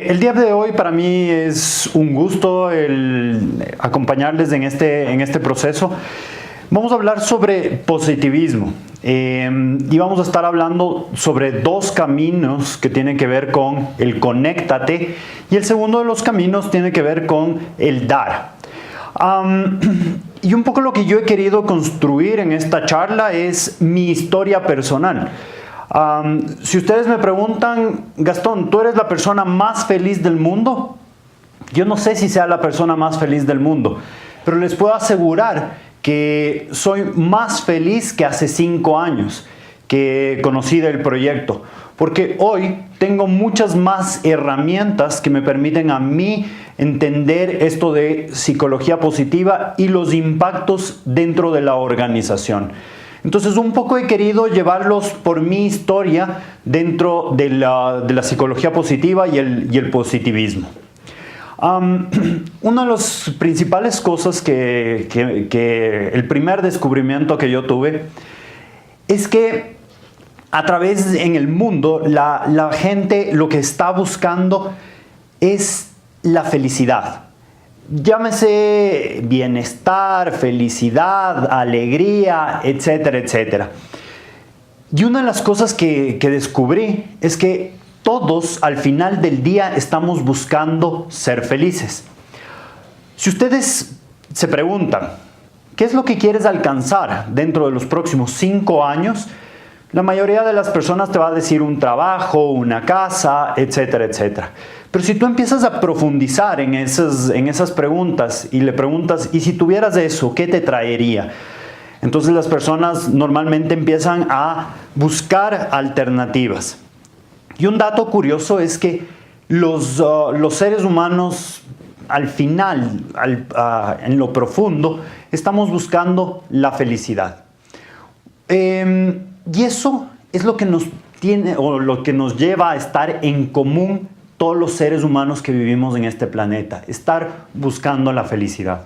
El día de hoy para mí es un gusto el acompañarles en este proceso. Vamos a hablar sobre positivismo y vamos a estar hablando sobre dos caminos que tienen que ver con el conéctate y el segundo de los caminos tiene que ver con el dar. Y un poco lo que yo he querido construir en esta charla es mi historia personal. Si ustedes me preguntan, Gastón, ¿tú eres la persona más feliz del mundo? Yo no sé si sea la persona más feliz del mundo, pero les puedo asegurar que soy más feliz que hace 5 años que conocí del proyecto, porque hoy tengo muchas más herramientas que me permiten a mí entender esto de psicología positiva y los impactos dentro de la organización. Entonces un poco he querido llevarlos por mi historia dentro de la psicología positiva y el positivismo. Una de las principales cosas el primer descubrimiento que yo tuve es que a través en el mundo la gente lo que está buscando es la felicidad. Llámese bienestar, felicidad, alegría, etcétera, etcétera. Y una de las cosas que descubrí es que todos al final del día estamos buscando ser felices. Si ustedes se preguntan, ¿qué es lo que quieres alcanzar dentro de los próximos 5 años? La mayoría de las personas te va a decir un trabajo, una casa, etcétera, etcétera. Pero si tú empiezas a profundizar en esas preguntas y le preguntas, ¿y si tuvieras eso, qué te traería? Entonces las personas normalmente empiezan a buscar alternativas. Y un dato curioso es que los seres humanos al final, en lo profundo, estamos buscando la felicidad. Y eso es lo que nos tiene o lo que nos lleva a estar en común todos los seres humanos que vivimos en este planeta, estar buscando la felicidad.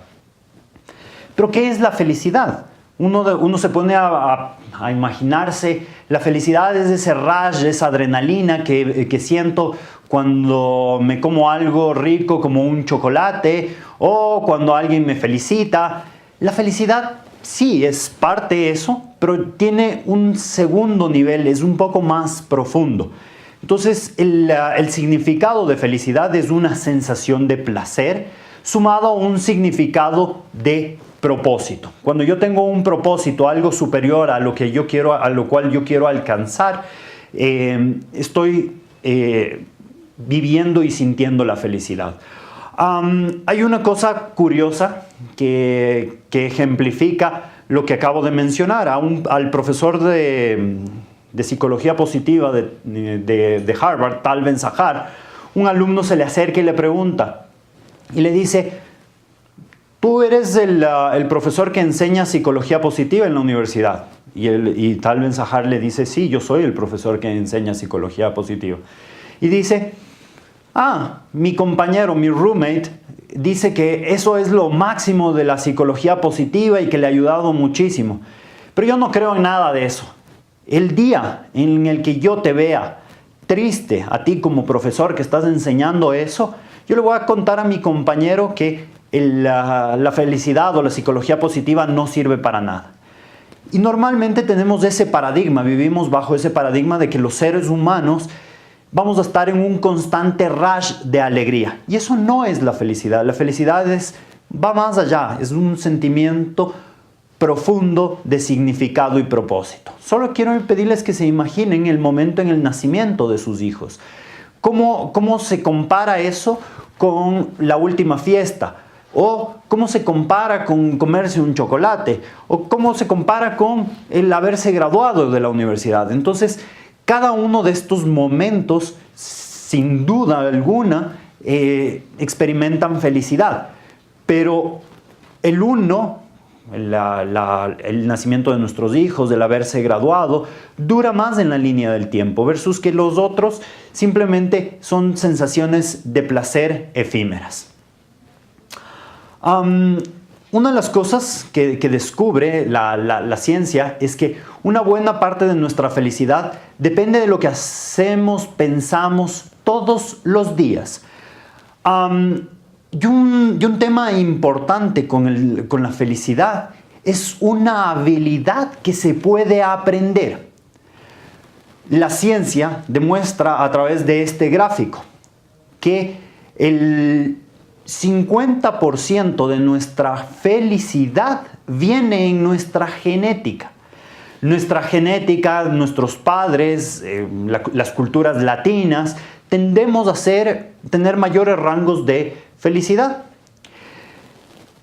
¿Pero qué es la felicidad? Uno se pone a imaginarse, la felicidad es ese rush, esa adrenalina que siento cuando me como algo rico como un chocolate o cuando alguien me felicita. La felicidad sí es parte de eso, pero tiene un segundo nivel, es un poco más profundo. Entonces el significado de felicidad es una sensación de placer sumado a un significado de propósito. Cuando yo tengo un propósito, algo superior a lo cual yo quiero alcanzar, estoy viviendo y sintiendo la felicidad. Hay una cosa curiosa que ejemplifica lo que acabo de mencionar. Al profesor de psicología positiva de Harvard, Tal Ben-Shahar, un alumno se le acerca y le pregunta y le dice: ¿tú eres el profesor que enseña psicología positiva en la universidad? Y Tal Ben-Shahar le dice: sí, yo soy el profesor que enseña psicología positiva. Y dice: mi compañero, mi roommate, dice que eso es lo máximo de la psicología positiva y que le ha ayudado muchísimo. Pero yo no creo en nada de eso. El día en el que yo te vea triste, a ti como profesor que estás enseñando eso, yo le voy a contar a mi compañero que la felicidad o la psicología positiva no sirve para nada. Y normalmente tenemos ese paradigma, vivimos bajo ese paradigma de que los seres humanos vamos a estar en un constante rush de alegría. Y eso no es la felicidad. La felicidad va más allá, es un sentimiento profundo de significado y propósito. Solo quiero pedirles que se imaginen el momento en el nacimiento de sus hijos. ¿Cómo se compara eso con la última fiesta? ¿O cómo se compara con comerse un chocolate? ¿O cómo se compara con el haberse graduado de la universidad? Entonces, cada uno de estos momentos, sin duda alguna, experimentan felicidad. Pero el nacimiento de nuestros hijos, el haberse graduado, dura más en la línea del tiempo, versus que los otros simplemente son sensaciones de placer efímeras. una de las cosas que descubre la ciencia es que una buena parte de nuestra felicidad depende de lo que hacemos, pensamos todos los días. Y un tema importante con la felicidad es una habilidad que se puede aprender. La ciencia demuestra a través de este gráfico que el 50% de nuestra felicidad viene en nuestra genética. Nuestra genética, nuestros padres, las culturas latinas, tendemos a tener mayores rangos de felicidad.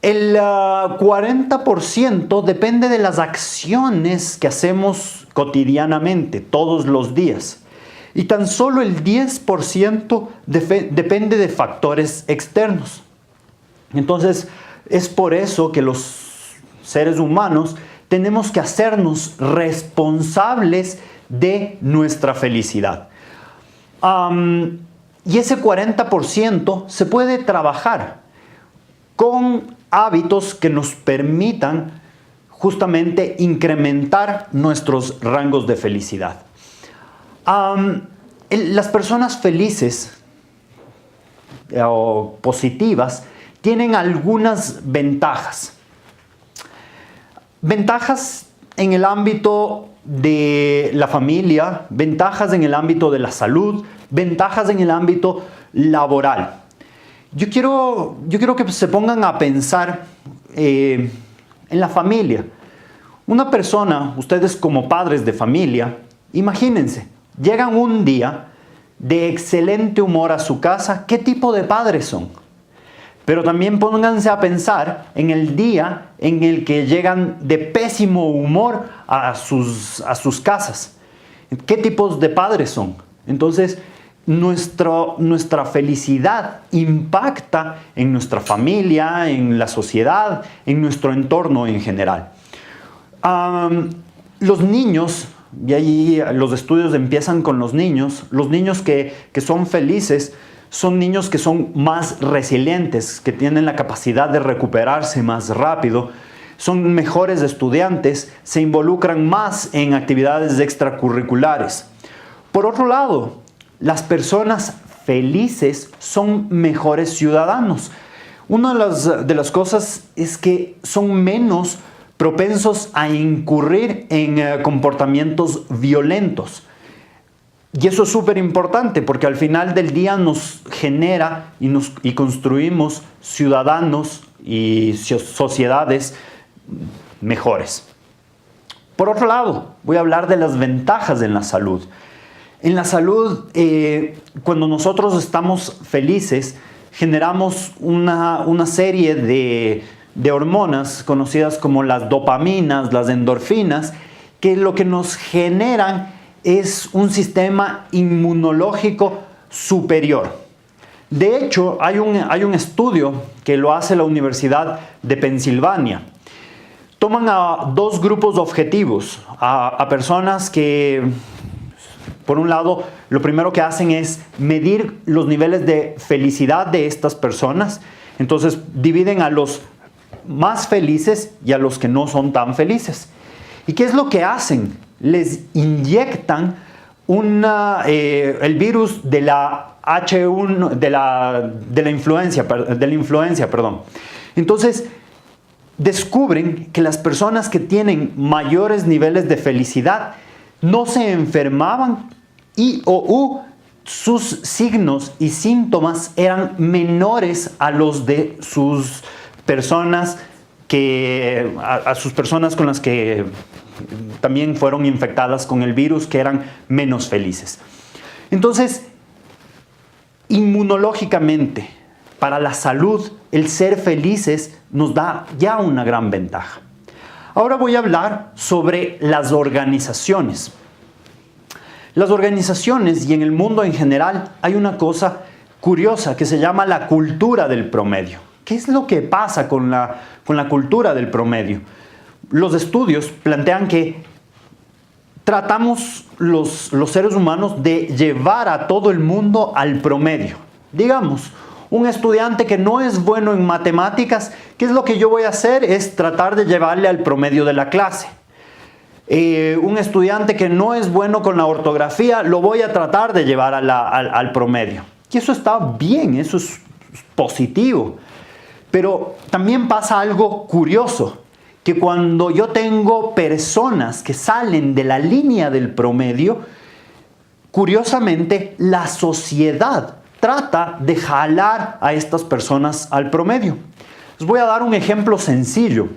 El 40% depende de las acciones que hacemos cotidianamente, todos los días. Y tan solo el 10% depende de factores externos. Entonces, es por eso que los seres humanos tenemos que hacernos responsables de nuestra felicidad. Y ese 40% se puede trabajar con hábitos que nos permitan justamente incrementar nuestros rangos de felicidad. Las personas felices o positivas tienen algunas ventajas. Ventajas en el ámbito de la familia, ventajas en el ámbito de la salud, ventajas en el ámbito laboral. Yo quiero que se pongan a pensar en la familia. Una persona, ustedes como padres de familia, imagínense, llegan un día de excelente humor a su casa. ¿Qué tipo de padres son? Pero también pónganse a pensar en el día en el que llegan de pésimo humor a sus casas. ¿Qué tipos de padres son? Entonces, nuestra felicidad impacta en nuestra familia, en la sociedad, en nuestro entorno en general. Los niños, y ahí los estudios empiezan con los niños que son felices, son niños que son más resilientes, que tienen la capacidad de recuperarse más rápido, son mejores estudiantes, se involucran más en actividades extracurriculares. Por otro lado, las personas felices son mejores ciudadanos. Una de las cosas es que son menos propensos a incurrir en comportamientos violentos. Y eso es súper importante porque al final del día nos genera y construimos ciudadanos y sociedades mejores. Por otro lado, voy a hablar de las ventajas en la salud. En la salud, cuando nosotros estamos felices, generamos una serie de hormonas conocidas como las dopaminas, las endorfinas, que lo que nos generan es un sistema inmunológico superior. De hecho, hay un estudio que lo hace la Universidad de Pensilvania. Toman a dos grupos objetivos, a personas que, por un lado, lo primero que hacen es medir los niveles de felicidad de estas personas. Entonces, dividen a los más felices y a los que no son tan felices. ¿Y qué es lo que hacen? Les inyectan el virus de la H1, de la influencia. Entonces, descubren que las personas que tienen mayores niveles de felicidad no se enfermaban sus signos y síntomas eran menores a los de sus personas a sus personas con las que también fueron infectadas con el virus, que eran menos felices. Entonces, inmunológicamente, para la salud, el ser felices nos da ya una gran ventaja. Ahora voy a hablar sobre las organizaciones. Las organizaciones y en el mundo en general hay una cosa curiosa que se llama la cultura del promedio. ¿Qué es lo que pasa con la cultura del promedio? Los estudios plantean que tratamos los seres humanos de llevar a todo el mundo al promedio. Digamos, Un estudiante que no es bueno en matemáticas, ¿qué es lo que yo voy a hacer? Es tratar de llevarle al promedio de la clase. Un estudiante que no es bueno con la ortografía, lo voy a tratar de llevar al promedio. Y eso está bien, eso es positivo. Pero también pasa algo curioso, que cuando yo tengo personas que salen de la línea del promedio, curiosamente la sociedad trata de jalar a estas personas al promedio. Les voy a dar un ejemplo sencillo.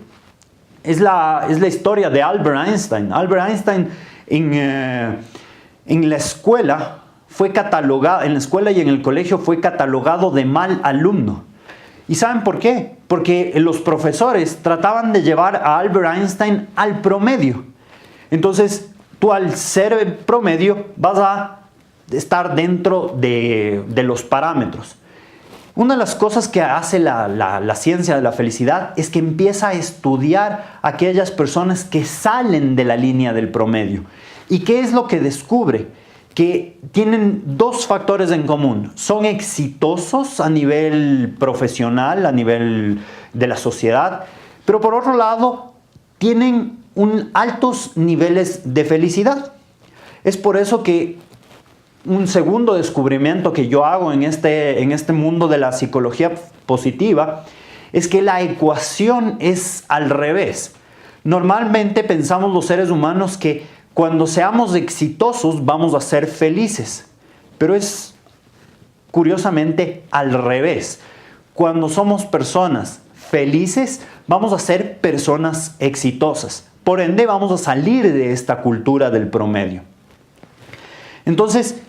Es la historia de Albert Einstein. Albert Einstein en la escuela fue catalogado, en la escuela y en el colegio fue catalogado de mal alumno. ¿Y saben por qué? Porque los profesores trataban de llevar a Albert Einstein al promedio. Entonces, tú al ser promedio vas a estar dentro de los parámetros. Una de las cosas que hace la ciencia de la felicidad es que empieza a estudiar a aquellas personas que salen de la línea del promedio. ¿Y qué es lo que descubre? Que tienen dos factores en común. Son exitosos a nivel profesional, a nivel de la sociedad, pero por otro lado, tienen altos niveles de felicidad. Es por eso que un segundo descubrimiento que yo hago en este mundo de la psicología positiva es que la ecuación es al revés. Normalmente pensamos los seres humanos que cuando seamos exitosos vamos a ser felices, pero es curiosamente al revés. Cuando somos personas felices vamos a ser personas exitosas. Por ende vamos a salir de esta cultura del promedio. Entonces,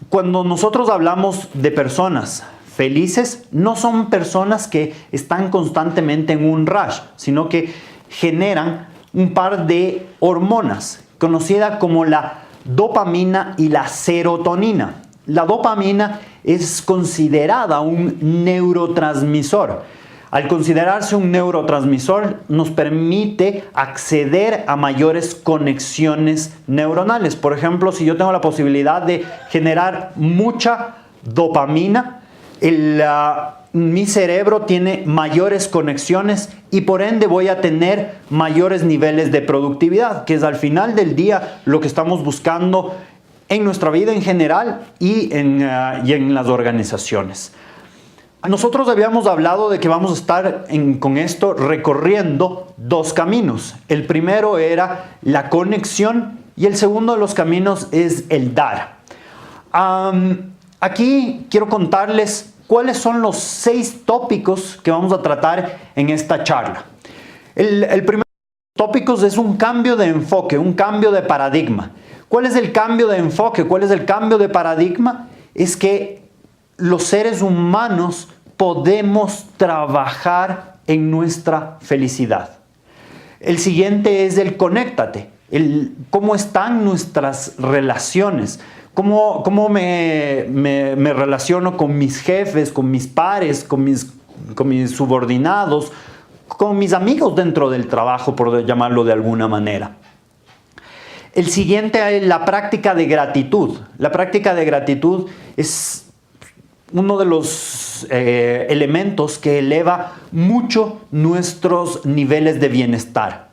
cuando nosotros hablamos de personas felices, no son personas que están constantemente en un rush, sino que generan un par de hormonas, conocida como la dopamina y la serotonina. La dopamina es considerada un neurotransmisor. Al considerarse un neurotransmisor, nos permite acceder a mayores conexiones neuronales. Por ejemplo, si yo tengo la posibilidad de generar mucha dopamina, mi cerebro tiene mayores conexiones y por ende voy a tener mayores niveles de productividad, que es al final del día lo que estamos buscando en nuestra vida en general y en las organizaciones. Nosotros habíamos hablado de que vamos a estar con esto recorriendo dos caminos. El primero era la conexión y el segundo de los caminos es el dar. Aquí quiero contarles cuáles son los 6 tópicos que vamos a tratar en esta charla. El primer tópico es un cambio de enfoque, un cambio de paradigma. ¿Cuál es el cambio de enfoque? ¿Cuál es el cambio de paradigma? Es que los seres humanos podemos trabajar en nuestra felicidad. El siguiente es el conéctate, cómo están nuestras relaciones, cómo me relaciono con mis jefes, con mis pares, con mis subordinados, con mis amigos dentro del trabajo, por llamarlo de alguna manera. El siguiente es la práctica de gratitud. La práctica de gratitud es uno de los elementos que eleva mucho nuestros niveles de bienestar.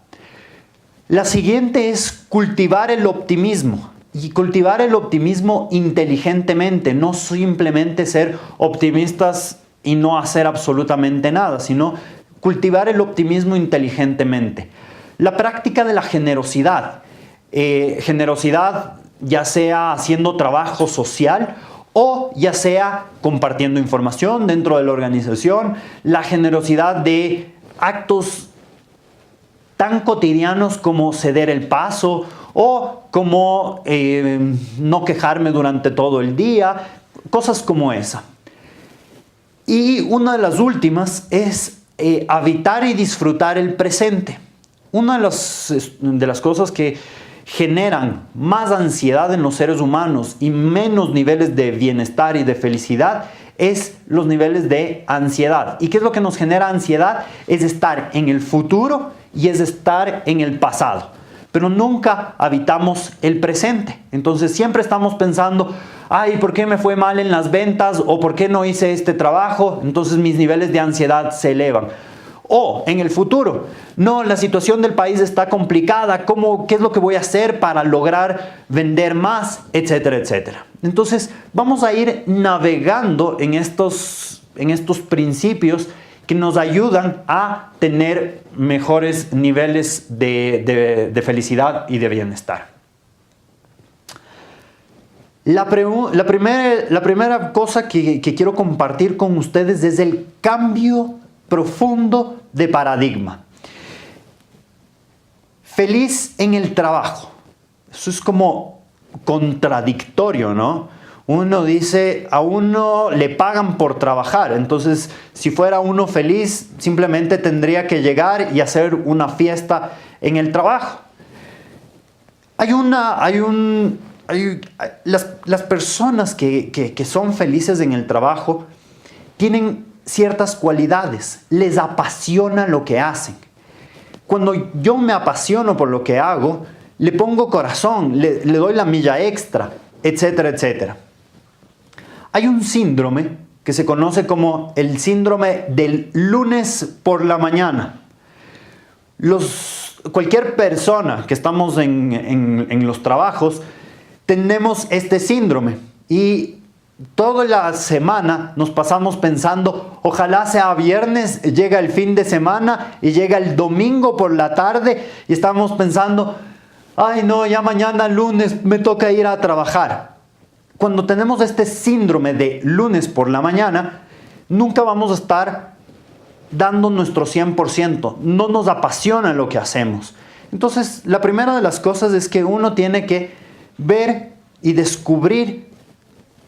La siguiente es cultivar el optimismo. Y cultivar el optimismo inteligentemente, no simplemente ser optimistas y no hacer absolutamente nada, sino cultivar el optimismo inteligentemente. La práctica de la generosidad. Generosidad ya sea haciendo trabajo social o ya sea compartiendo información dentro de la organización, la generosidad de actos tan cotidianos como ceder el paso o como no quejarme durante todo el día, cosas como esa. Y una de las últimas es habitar y disfrutar el presente. Una de las cosas que generan más ansiedad en los seres humanos y menos niveles de bienestar y de felicidad es los niveles de ansiedad. ¿Y qué es lo que nos genera ansiedad? Es estar en el futuro y es estar en el pasado. pero nunca habitamos el presente. Entonces siempre estamos pensando, ay, ¿por qué me fue mal en las ventas? ¿O por qué no hice este trabajo? Entonces mis niveles de ansiedad se elevan. O en el futuro, no, la situación del país está complicada, ¿qué es lo que voy a hacer para lograr vender más? Etcétera, etcétera. Entonces vamos a ir navegando en estos principios que nos ayudan a tener mejores niveles de felicidad y de bienestar. La primera cosa que quiero compartir con ustedes es el cambio profundo de paradigma. Feliz en el trabajo. Eso es como contradictorio, ¿no? Uno dice, a uno le pagan por trabajar, entonces si fuera uno feliz, simplemente tendría que llegar y hacer una fiesta en el trabajo. Las personas que son felices en el trabajo tienen ciertas cualidades, les apasiona lo que hacen. Cuando yo me apasiono por lo que hago, le pongo corazón, le doy la milla extra, etcétera, etcétera. Hay un síndrome que se conoce como el síndrome del lunes por la mañana. Cualquier persona que estamos en los trabajos tenemos este síndrome y toda la semana nos pasamos pensando, ojalá sea viernes, llega el fin de semana y llega el domingo por la tarde y estamos pensando, ay no, ya mañana lunes me toca ir a trabajar. Cuando tenemos este síndrome de lunes por la mañana, nunca vamos a estar dando nuestro 100%, no nos apasiona lo que hacemos. Entonces, la primera de las cosas es que uno tiene que ver y descubrir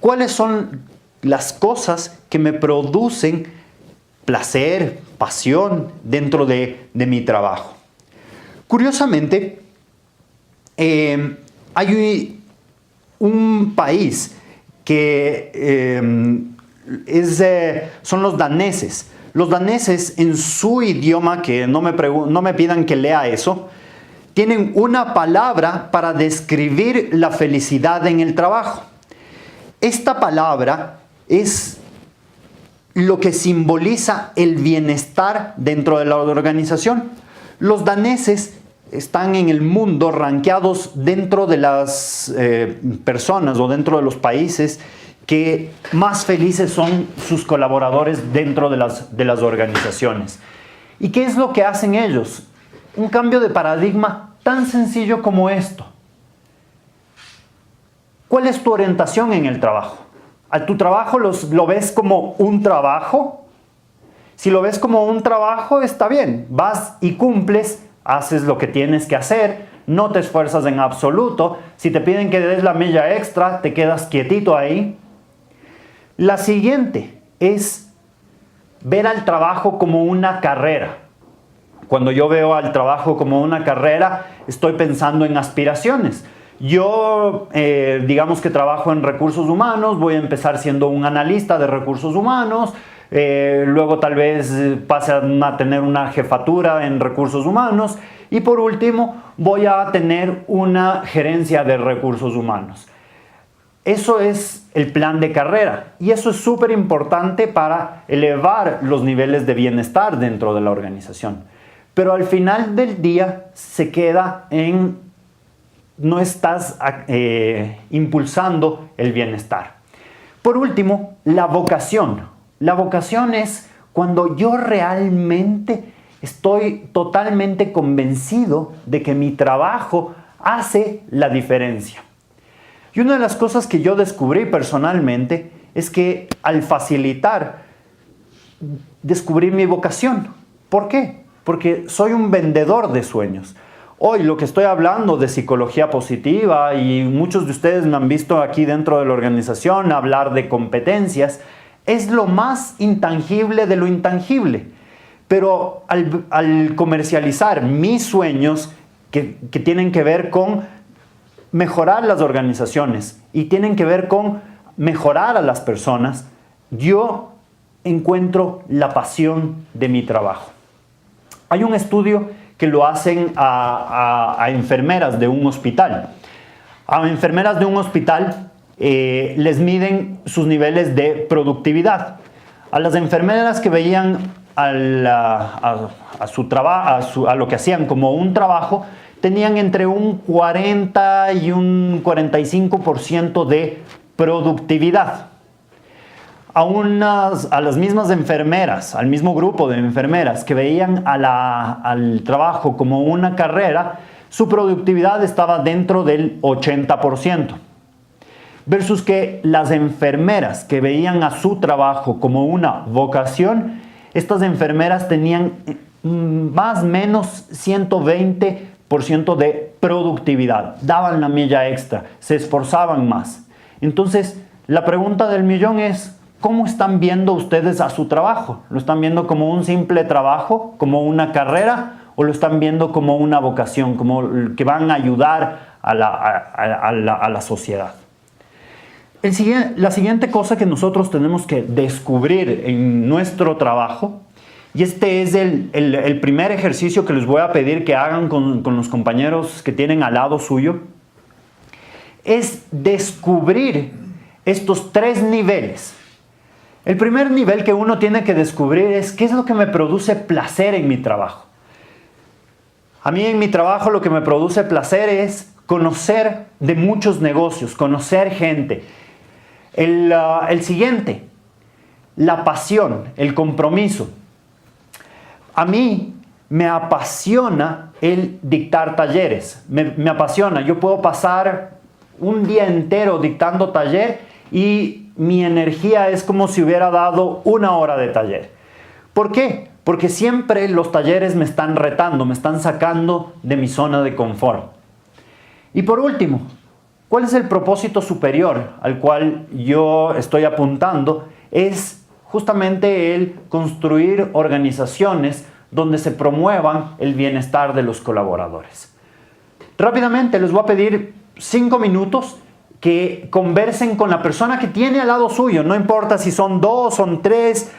cuáles son las cosas que me producen placer, pasión dentro de mi trabajo. Curiosamente, hay un país que son los daneses. Los daneses en su idioma, que no me pidan que lea eso, tienen una palabra para describir la felicidad en el trabajo. Esta palabra es lo que simboliza el bienestar dentro de la organización. Los daneses están en el mundo rankeados dentro de las personas o dentro de los países que más felices son sus colaboradores dentro de las organizaciones. ¿Y qué es lo que hacen ellos? Un cambio de paradigma tan sencillo como esto. ¿Cuál es tu orientación en el trabajo? ¿A tu trabajo lo ves como un trabajo? Si lo ves como un trabajo, está bien. Vas y cumples, haces lo que tienes que hacer, no te esfuerzas en absoluto. Si te piden que des la milla extra, te quedas quietito ahí. La siguiente es ver al trabajo como una carrera. Cuando yo veo al trabajo como una carrera, estoy pensando en aspiraciones. Yo, digamos que trabajo en recursos humanos, voy a empezar siendo un analista de recursos humanos, luego tal vez pase a tener una jefatura en recursos humanos y por último voy a tener una gerencia de recursos humanos. Eso es el plan de carrera y eso es súper importante para elevar los niveles de bienestar dentro de la organización. Pero al final del día se queda en no estás impulsando el bienestar. Por último, la vocación. La vocación es cuando yo realmente estoy totalmente convencido de que mi trabajo hace la diferencia. Y una de las cosas que yo descubrí personalmente es que al facilitar, descubrí mi vocación. ¿Por qué? Porque soy un vendedor de sueños. Hoy lo que estoy hablando de psicología positiva y muchos de ustedes me han visto aquí dentro de la organización hablar de competencias, es lo más intangible de lo intangible. Pero al comercializar mis sueños que tienen que ver con mejorar las organizaciones y tienen que ver con mejorar a las personas, yo encuentro la pasión de mi trabajo. Hay un estudio que lo hacen a enfermeras de un hospital. A enfermeras de un hospital les miden sus niveles de productividad. A las enfermeras que veían a su trabajo, a lo que hacían como un trabajo, tenían entre un 40 y un 45% de productividad. A las mismas enfermeras, al mismo grupo de enfermeras que veían al trabajo como una carrera, su productividad estaba dentro del 80%. Versus que las enfermeras que veían a su trabajo como una vocación, estas enfermeras tenían más o menos 120% de productividad, daban la milla extra, se esforzaban más. Entonces, la pregunta del millón es, ¿cómo están viendo ustedes a su trabajo? ¿Lo están viendo como un simple trabajo, como una carrera, o lo están viendo como una vocación, como que van a ayudar a la sociedad? La siguiente cosa que nosotros tenemos que descubrir en nuestro trabajo, y este es el primer ejercicio que les voy a pedir que hagan con los compañeros que tienen al lado suyo, es descubrir estos 3 niveles. El primer nivel que uno tiene que descubrir es qué es lo que me produce placer en mi trabajo. A mí en mi trabajo lo que me produce placer es conocer de muchos negocios, conocer gente. El siguiente, la pasión, el compromiso. A mí me apasiona el dictar talleres, me apasiona. Yo puedo pasar un día entero dictando taller y mi energía es como si hubiera dado 1 hora de taller. ¿Por qué? Porque siempre los talleres me están retando, me están sacando de mi zona de confort. Y por último, ¿cuál es el propósito superior al cual yo estoy apuntando? Es justamente el construir organizaciones donde se promuevan el bienestar de los colaboradores. Rápidamente les voy a pedir 5 minutos que conversen con la persona que tiene al lado suyo, no importa si son 2, son 3,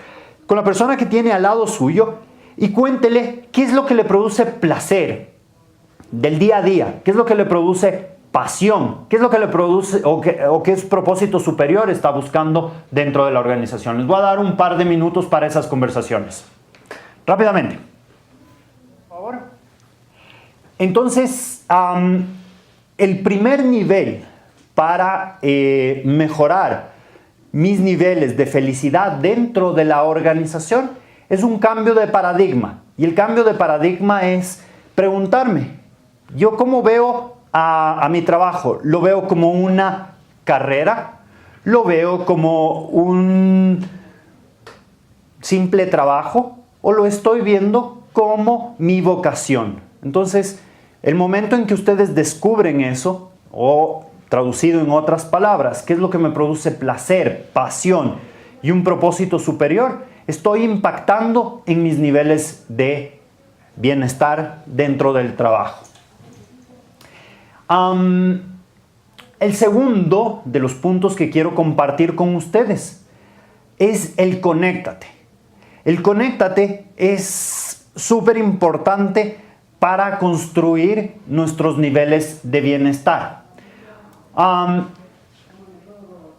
con la persona que tiene al lado suyo y cuéntele qué es lo que le produce placer del día a día, qué es lo que le produce pasión, qué es lo que le produce o qué es propósito superior está buscando dentro de la organización. Les voy a dar un par de minutos para esas conversaciones. Rápidamente. Por favor. Entonces, el primer nivel para mejorar mis niveles de felicidad dentro de la organización es un cambio de paradigma. Y el cambio de paradigma es preguntarme, ¿yo cómo veo a mi trabajo? ¿Lo veo como una carrera? ¿Lo veo como un simple trabajo? ¿O lo estoy viendo como mi vocación? Entonces, el momento en que ustedes descubren eso, o traducido en otras palabras, ¿qué es lo que me produce placer, pasión y un propósito superior? Estoy impactando en mis niveles de bienestar dentro del trabajo. El segundo de los puntos que quiero compartir con ustedes es el conéctate. El conéctate es súper importante para construir nuestros niveles de bienestar.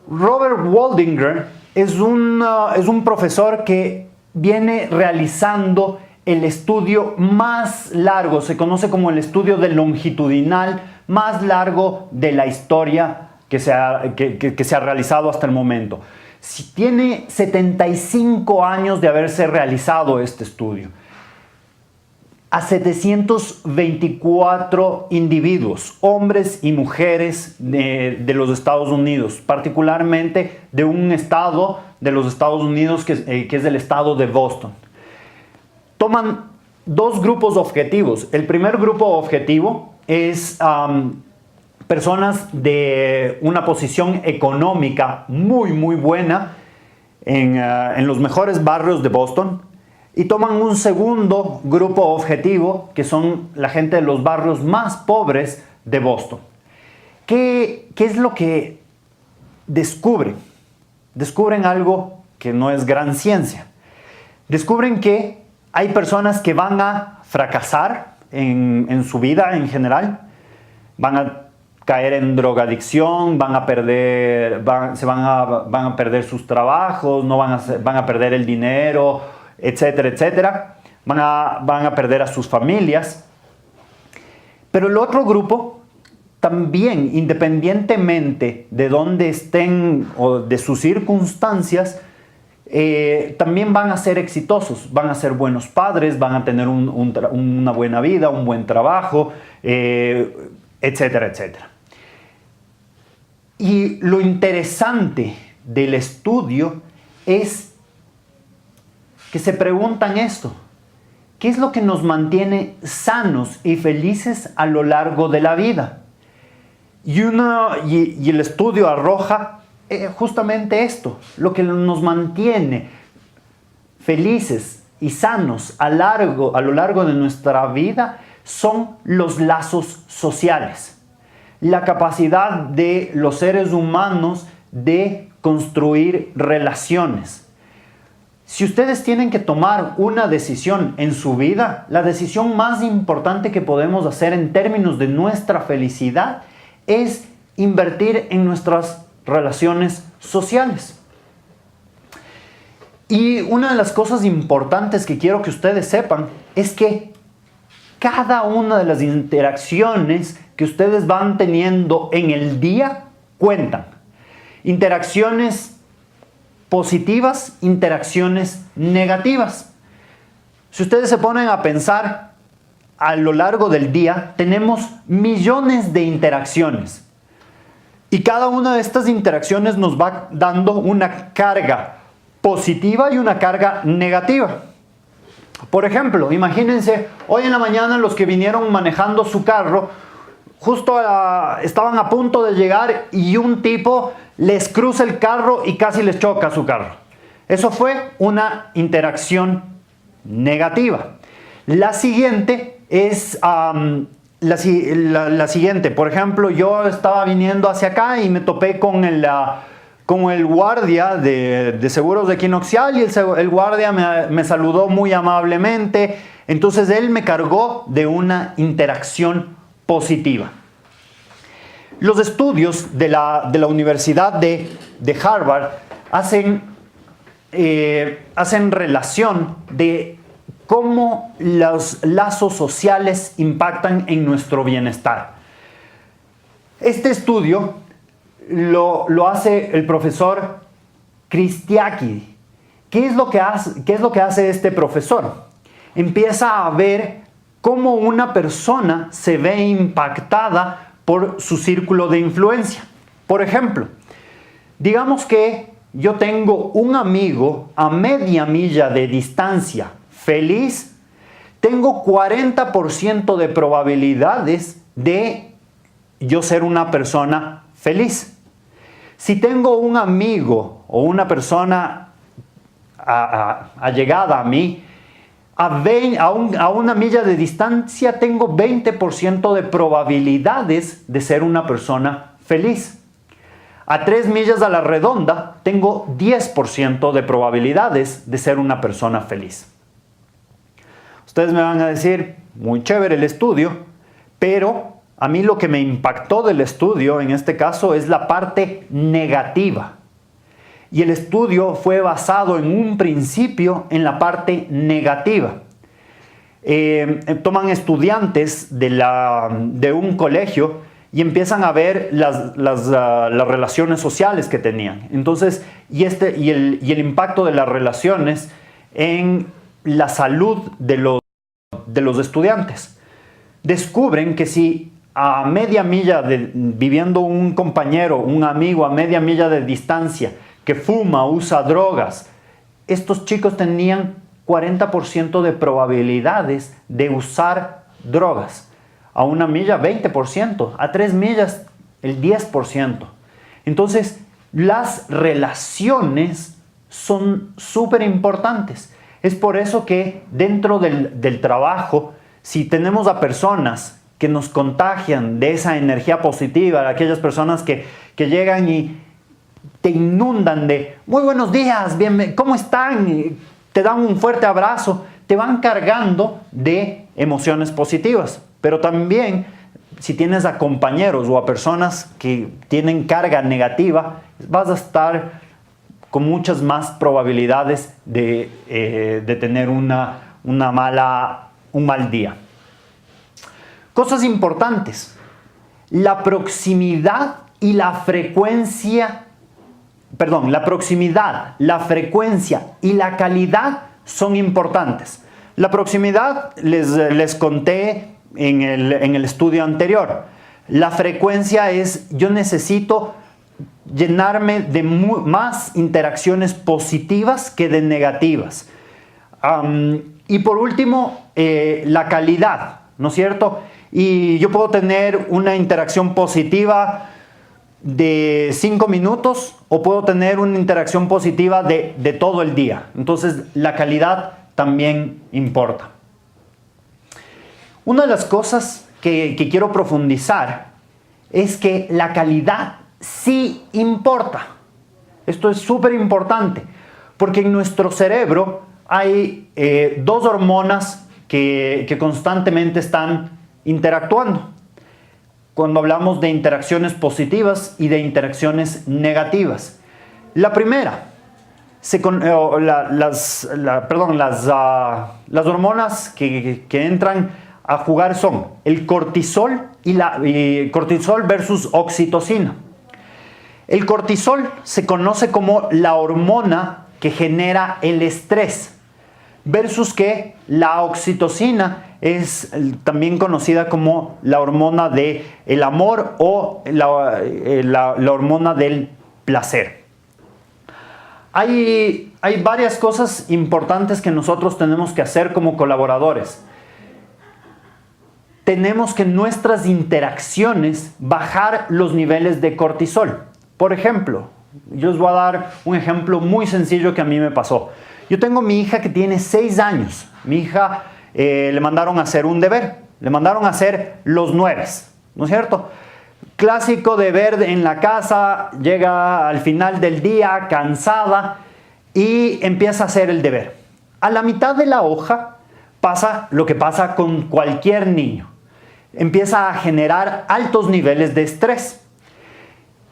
Robert Waldinger es un profesor que viene realizando el estudio más largo, se conoce como el estudio de longitudinal más largo de la historia que se ha realizado hasta el momento. Tiene 75 años de haberse realizado este estudio. A 724 individuos, hombres y mujeres de los Estados Unidos, particularmente de un estado de los Estados Unidos que es el estado de Boston. Toman 2 grupos objetivos. El primer grupo objetivo es personas de una posición económica muy buena en los mejores barrios de Boston. Y toman un segundo grupo objetivo, que son la gente de los barrios más pobres de Boston. ¿Qué es lo que descubren? Descubren algo que no es gran ciencia. Descubren que hay personas que van a fracasar en su vida en general. Van a caer en drogadicción, van a perder sus trabajos, van a perder el dinero, etcétera, etcétera. Van a perder a sus familias. Pero el otro grupo también, independientemente de dónde estén o de sus circunstancias, también van a ser exitosos, van a ser buenos padres, van a tener una buena vida, un buen trabajo, etcétera, etcétera. Y lo interesante del estudio es que se preguntan esto: ¿qué es lo que nos mantiene sanos y felices a lo largo de la vida? Y el estudio arroja justamente esto: lo que nos mantiene felices y sanos a lo largo de nuestra vida son los lazos sociales. La capacidad de los seres humanos de construir relaciones. Si ustedes tienen que tomar una decisión en su vida, la decisión más importante que podemos hacer en términos de nuestra felicidad es invertir en nuestras relaciones sociales. Y una de las cosas importantes que quiero que ustedes sepan es que cada una de las interacciones que ustedes van teniendo en el día cuentan. Interacciones positivas, interacciones negativas. Si ustedes se ponen a pensar, a lo largo del día tenemos millones de interacciones. Y cada una de estas interacciones nos va dando una carga positiva y una carga negativa. Por ejemplo, imagínense, hoy en la mañana los que vinieron manejando su carro, justo estaban a punto de llegar y un tipo les cruza el carro y casi les choca su carro. Eso fue una interacción negativa. La siguiente es la siguiente. Por ejemplo, yo estaba viniendo hacia acá y me topé con el guardia de seguros de Equinoxial, y el guardia me saludó muy amablemente. Entonces él me cargó de una interacción positiva. Los estudios de la Universidad de Harvard hacen relación de cómo los lazos sociales impactan en nuestro bienestar. Este estudio lo hace el profesor Christiaki. ¿Qué es lo que hace este profesor? Empieza a ver cómo una persona se ve impactada por su círculo de influencia. Por ejemplo, digamos que yo tengo un amigo a media milla de distancia feliz, tengo 40% de probabilidades de yo ser una persona feliz. Si tengo un amigo o una persona allegada a mí, a una milla de distancia tengo 20% de probabilidades de ser una persona feliz. A 3 millas a la redonda tengo 10% de probabilidades de ser una persona feliz. Ustedes me van a decir, muy chévere el estudio, pero a mí lo que me impactó del estudio en este caso es la parte negativa. Y el estudio fue basado en un principio en la parte negativa. Toman estudiantes de un colegio y empiezan a ver las relaciones sociales que tenían. Entonces, y el impacto de las relaciones en la salud de los estudiantes. Descubren que si a media milla viviendo un compañero, un amigo a media milla de distancia, que fuma, usa drogas, estos chicos tenían 40% de probabilidades de usar drogas. A una milla, 20%. A 3 millas, el 10%. Entonces, las relaciones son súper importantes. Es por eso que dentro del trabajo, si tenemos a personas que nos contagian de esa energía positiva, aquellas personas que llegan y te inundan de muy buenos días, ¿cómo están? Te dan un fuerte abrazo, te van cargando de emociones positivas, pero también si tienes a compañeros o a personas que tienen carga negativa, vas a estar con muchas más probabilidades de tener un mal día. Cosas importantes. La proximidad y la frecuencia, la proximidad, la frecuencia y la calidad son importantes. La proximidad les conté en el estudio anterior. La frecuencia es, yo necesito llenarme de más interacciones positivas que de negativas. Y por último, la calidad, ¿no es cierto? Y yo puedo tener una interacción positiva de 5 minutos o puedo tener una interacción positiva de todo el día. Entonces, la calidad también importa. Una de las cosas que quiero profundizar es que la calidad sí importa. Esto es súper importante porque en nuestro cerebro hay 2 hormonas que constantemente están interactuando. Cuando hablamos de interacciones positivas y de interacciones negativas. La primera, las hormonas que entran a jugar son el cortisol y cortisol versus oxitocina. El cortisol se conoce como la hormona que genera el estrés, versus que la oxitocina es también conocida como la hormona del amor o la hormona del placer. Hay varias cosas importantes que nosotros tenemos que hacer como colaboradores. Tenemos que en nuestras interacciones bajar los niveles de cortisol. Por ejemplo, yo les voy a dar un ejemplo muy sencillo que a mí me pasó. Yo tengo mi hija que tiene 6 años. Mi hija le mandaron a hacer un deber. Le mandaron a hacer los 9, ¿no es cierto? Clásico deber en la casa, llega al final del día cansada y empieza a hacer el deber. A la mitad de la hoja pasa lo que pasa con cualquier niño. Empieza a generar altos niveles de estrés.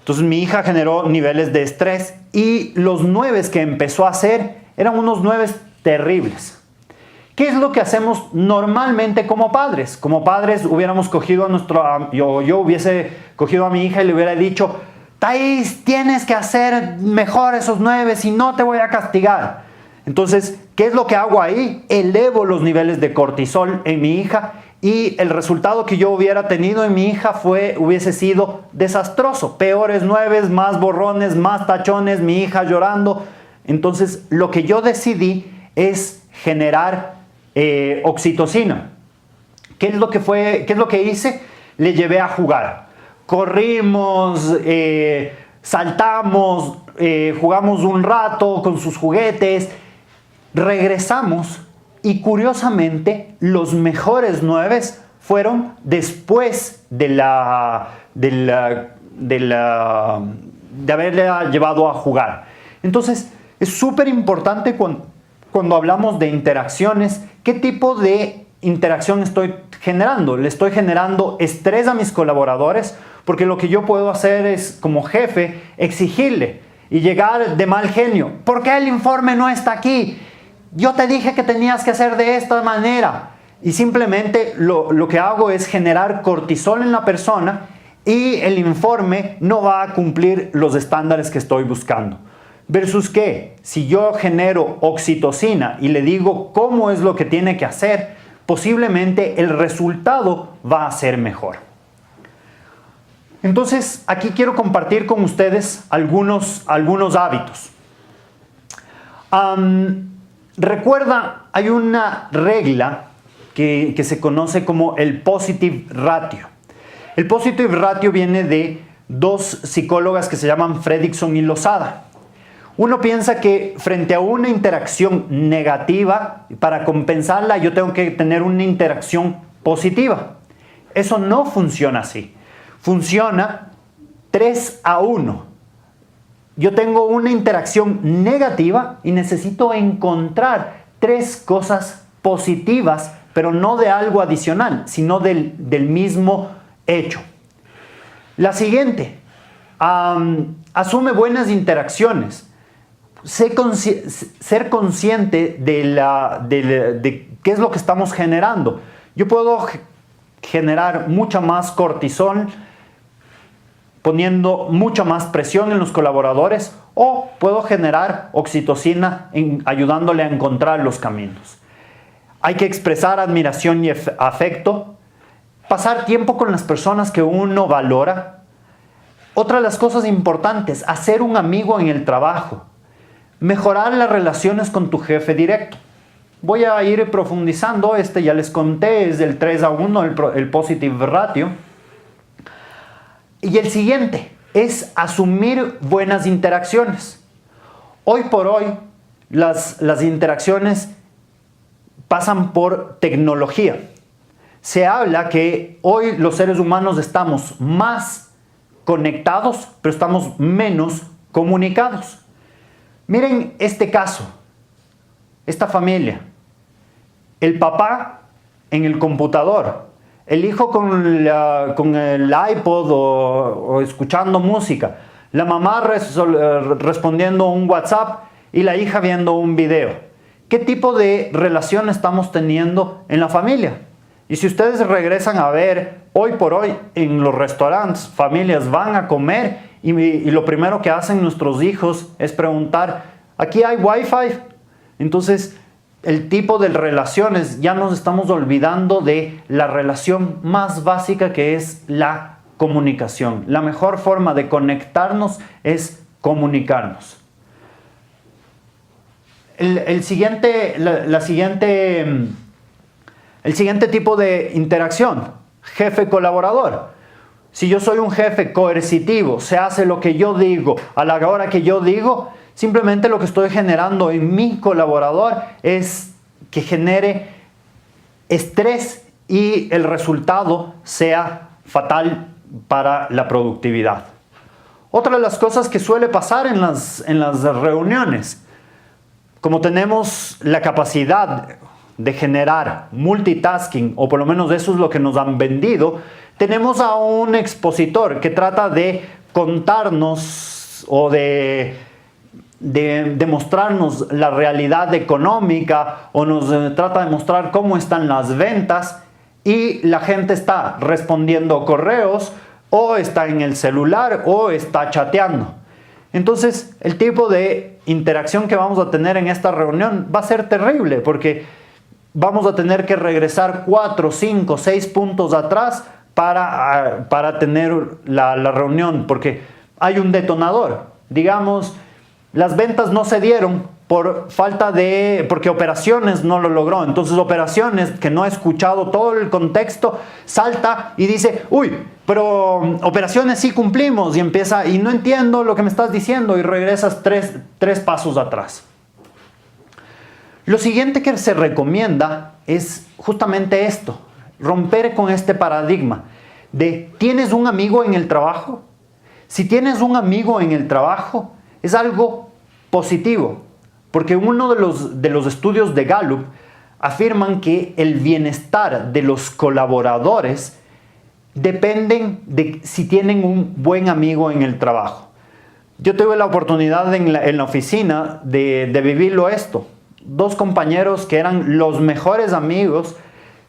Entonces mi hija generó niveles de estrés y los 9 que empezó a hacer eran unos 9 terribles. ¿Qué es lo que hacemos normalmente como padres? Como padres hubiéramos cogido yo hubiese cogido a mi hija y le hubiera dicho: Thais, tienes que hacer mejor esos 9, si no te voy a castigar. Entonces, ¿qué es lo que hago ahí? Elevo los niveles de cortisol en mi hija y el resultado que yo hubiera tenido en mi hija hubiese sido desastroso. Peores 9, más borrones, más tachones, mi hija llorando. Entonces, lo que yo decidí es generar oxitocina. ¿Qué es lo que hice? Le llevé a jugar. Corrimos, saltamos, jugamos un rato con sus juguetes. Regresamos y curiosamente los mejores 9 fueron después de haberle llevado a jugar. Entonces, es súper importante cuando hablamos de interacciones, ¿qué tipo de interacción estoy generando? ¿Le estoy generando estrés a mis colaboradores? Porque lo que yo puedo hacer es, como jefe, exigirle y llegar de mal genio. ¿Por qué el informe no está aquí? Yo te dije que tenías que hacer de esta manera. Y simplemente lo que hago es generar cortisol en la persona y el informe no va a cumplir los estándares que estoy buscando. Versus que si yo genero oxitocina y le digo cómo es lo que tiene que hacer, posiblemente el resultado va a ser mejor. Entonces, aquí quiero compartir con ustedes algunos hábitos. Recuerda, hay una regla que se conoce como el positive ratio. El positive ratio viene de 2 psicólogas que se llaman Fredrickson y Lozada. Uno piensa que frente a una interacción negativa, para compensarla yo tengo que tener una interacción positiva. Eso no funciona así. Funciona 3-1. Yo tengo una interacción negativa y necesito encontrar 3 cosas positivas pero no de algo adicional, sino del mismo hecho. La siguiente, asume buenas interacciones. Ser consciente de qué es lo que estamos generando. Yo puedo generar mucha más cortisol poniendo mucha más presión en los colaboradores, o puedo generar oxitocina ayudándole a encontrar los caminos. Hay que expresar admiración y afecto, pasar tiempo con las personas que uno valora. Otra de las cosas importantes, hacer un amigo en el trabajo. Mejorar las relaciones con tu jefe directo. Voy a ir profundizando, ya les conté, es del 3:1, el positive ratio. Y el siguiente es asumir buenas interacciones. Hoy por hoy, las interacciones pasan por tecnología. Se habla que hoy los seres humanos estamos más conectados, pero estamos menos comunicados. Miren este caso, esta familia. El papá en el computador, el hijo con el iPod o escuchando música, la mamá respondiendo un WhatsApp y la hija viendo un video. ¿Qué tipo de relación estamos teniendo en la familia? Y si ustedes regresan a ver, hoy por hoy en los restaurantes, familias van a comer y lo primero que hacen nuestros hijos es preguntar, ¿aquí hay Wi-Fi? Entonces, el tipo de relaciones, ya nos estamos olvidando de la relación más básica, que es la comunicación. La mejor forma de conectarnos es comunicarnos. El siguiente tipo de interacción, jefe-colaborador. Si yo soy un jefe coercitivo, se hace lo que yo digo a la hora que yo digo, simplemente lo que estoy generando en mi colaborador es que genere estrés y el resultado sea fatal para la productividad. Otra de las cosas que suele pasar en las reuniones, como tenemos la capacidad de generar multitasking, o por lo menos eso es lo que nos han vendido, tenemos a un expositor que trata de contarnos o de mostrarnos la realidad económica, o nos trata de mostrar cómo están las ventas, y la gente está respondiendo correos, o está en el celular, o está chateando. Entonces, el tipo de interacción que vamos a tener en esta reunión va a ser terrible, porque vamos a tener que regresar 4, 5, 6 puntos atrás para tener la reunión, porque hay un detonador. Digamos, las ventas no se dieron porque operaciones no lo logró. Entonces operaciones, que no ha escuchado todo el contexto, salta y dice, uy, pero operaciones sí cumplimos, y empieza, y no entiendo lo que me estás diciendo, y regresas tres pasos atrás. Lo siguiente que se recomienda es justamente esto, romper con este paradigma de ¿tienes un amigo en el trabajo? Si tienes un amigo en el trabajo, es algo positivo, porque uno de los estudios de Gallup afirman que el bienestar de los colaboradores dependen de si tienen un buen amigo en el trabajo. Yo tuve la oportunidad en la oficina de vivirlo esto. 2 compañeros que eran los mejores amigos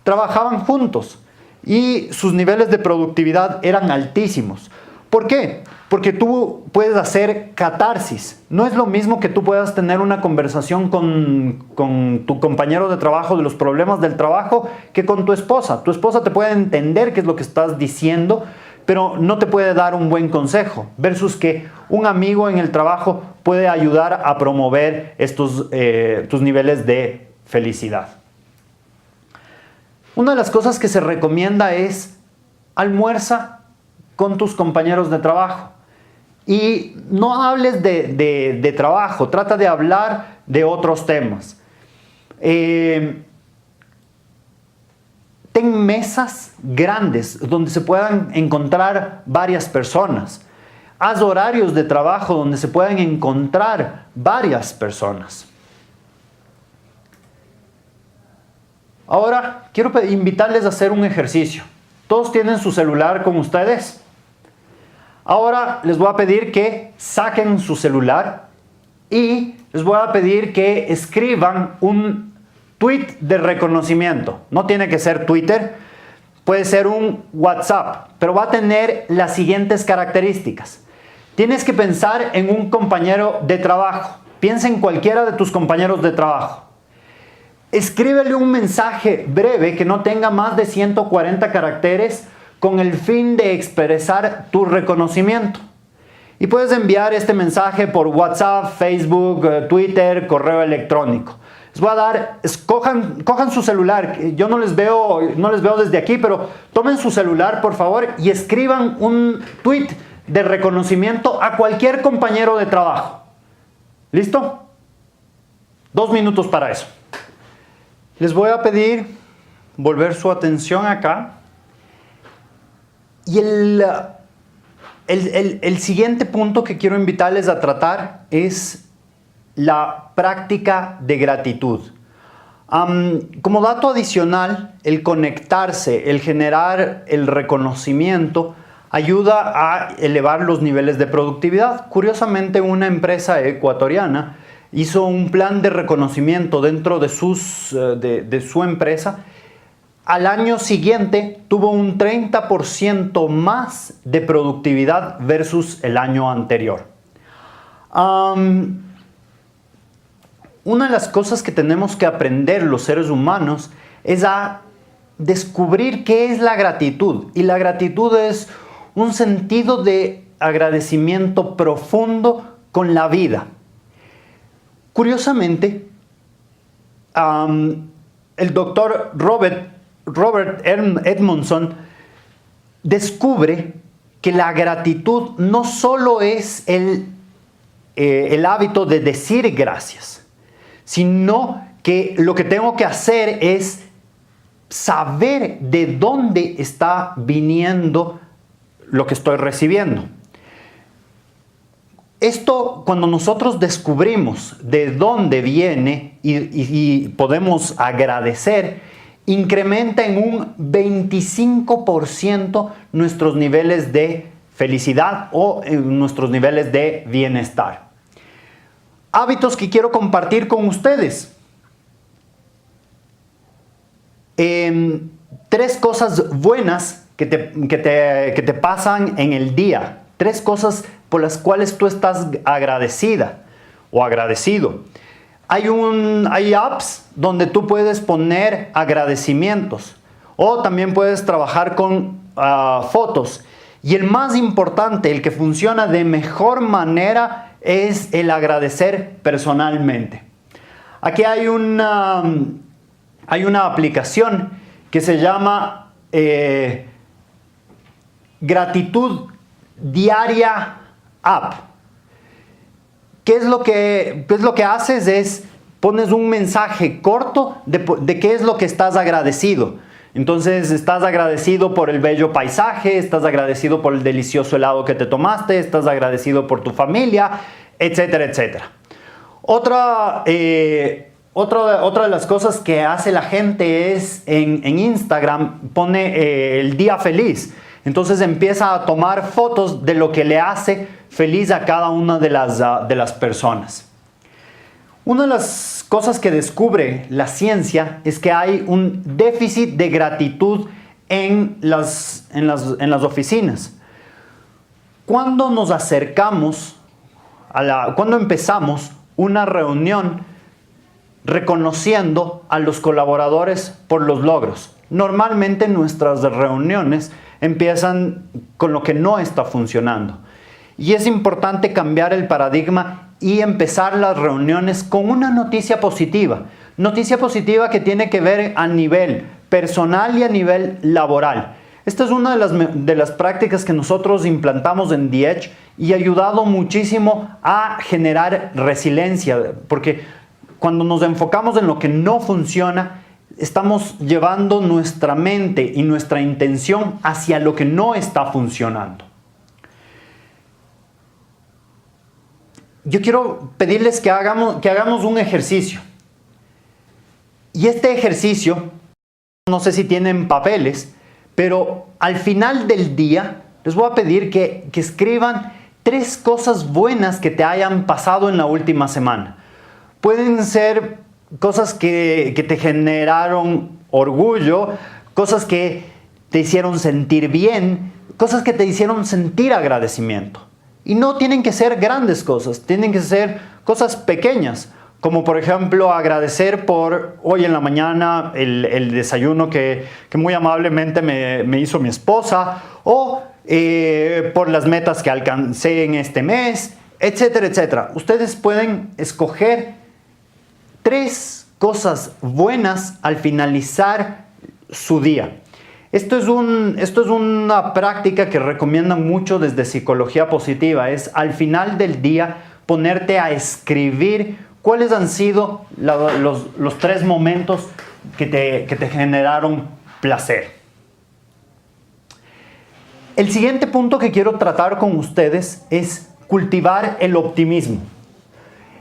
trabajaban juntos y sus niveles de productividad eran altísimos. ¿Por qué? Porque tú puedes hacer catarsis. No es lo mismo que tú puedas tener una conversación con tu compañero de trabajo de los problemas del trabajo que con tu esposa. Tu esposa te puede entender qué es lo que estás diciendo, pero no te puede dar un buen consejo, versus que un amigo en el trabajo puede ayudar a promover tus niveles de felicidad. Una de las cosas que se recomienda es almuerza con tus compañeros de trabajo. Y no hables de trabajo, trata de hablar de otros temas. Ten mesas grandes donde se puedan encontrar varias personas. Haz horarios de trabajo donde se puedan encontrar varias personas. Ahora, quiero invitarles a hacer un ejercicio. Todos tienen su celular con ustedes. Ahora les voy a pedir que saquen su celular y les voy a pedir que escriban un tweet de reconocimiento. No tiene que ser Twitter, puede ser un WhatsApp, pero va a tener las siguientes características. Tienes que pensar en un compañero de trabajo. Piensa en cualquiera de tus compañeros de trabajo. Escríbele un mensaje breve que no tenga más de 140 caracteres con el fin de expresar tu reconocimiento. Y puedes enviar este mensaje por WhatsApp, Facebook, Twitter, correo electrónico. Les voy a dar, cojan su celular. Yo no les veo desde aquí, pero tomen su celular, por favor, y escriban un tweet de reconocimiento a cualquier compañero de trabajo. ¿Listo? 2 minutos para eso. Les voy a pedir volver su atención acá. Y el siguiente punto que quiero invitarles a tratar es la práctica de gratitud. Como dato adicional, el conectarse, el generar el reconocimiento, ayuda a elevar los niveles de productividad. Curiosamente, una empresa ecuatoriana hizo un plan de reconocimiento dentro de su empresa. Al año siguiente tuvo un 30% más de productividad versus el año anterior. Una de las cosas que tenemos que aprender los seres humanos es a descubrir qué es la gratitud. Y la gratitud es un sentido de agradecimiento profundo con la vida. Curiosamente, el doctor Robert Edmondson descubre que la gratitud no solo es el hábito de decir gracias, sino que lo que tengo que hacer es saber de dónde está viniendo lo que estoy recibiendo. Esto, cuando nosotros descubrimos de dónde viene y podemos agradecer, incrementa en un 25% nuestros niveles de felicidad o nuestros niveles de bienestar. Hábitos que quiero compartir con ustedes. 3 cosas buenas que te pasan en el día. 3 cosas por las cuales tú estás agradecida o agradecido. Hay apps donde tú puedes poner agradecimientos o también puedes trabajar con fotos. Y el más importante, el que funciona de mejor manera, es el agradecer personalmente. Aquí hay una aplicación que se llama Gratitud Diaria App. ¿Qué es lo que haces? Es pones un mensaje corto de qué es lo que estás agradecido. Entonces, estás agradecido por el bello paisaje, estás agradecido por el delicioso helado que te tomaste, estás agradecido por tu familia, etcétera, etcétera. Otra de las cosas que hace la gente es en Instagram pone el día feliz. Entonces empieza a tomar fotos de lo que le hace feliz a cada una de las personas. Una de las cosas que descubre la ciencia es que hay un déficit de gratitud en las oficinas. Cuando nos acercamos, cuando empezamos una reunión reconociendo a los colaboradores por los logros. Normalmente nuestras reuniones empiezan con lo que no está funcionando. Y es importante cambiar el paradigma y empezar las reuniones con una noticia positiva. Noticia positiva que tiene que ver a nivel personal y a nivel laboral. Esta es una de las prácticas que nosotros implantamos en The Edge y ha ayudado muchísimo a generar resiliencia, porque cuando nos enfocamos en lo que no funciona, estamos llevando nuestra mente y nuestra intención hacia lo que no está funcionando. Yo quiero pedirles que hagamos un ejercicio. Y este ejercicio No sé si tienen papeles, pero al final del día les voy a pedir que escriban 3 cosas buenas que te hayan pasado en la última semana. Pueden ser cosas que te generaron orgullo, cosas que te hicieron sentir bien, cosas que te hicieron sentir agradecimiento. Y no tienen que ser grandes cosas, tienen que ser cosas pequeñas. Como por ejemplo agradecer por hoy en la mañana el desayuno que muy amablemente me hizo mi esposa, o por las metas que alcancé en este mes, etcétera, etcétera. Ustedes pueden escoger 3 cosas buenas al finalizar su día. Esto es una práctica que recomiendan mucho desde Psicología Positiva. Es al final del día ponerte a escribir cuáles han sido los 3 momentos que te generaron placer. El siguiente punto que quiero tratar con ustedes es cultivar el optimismo.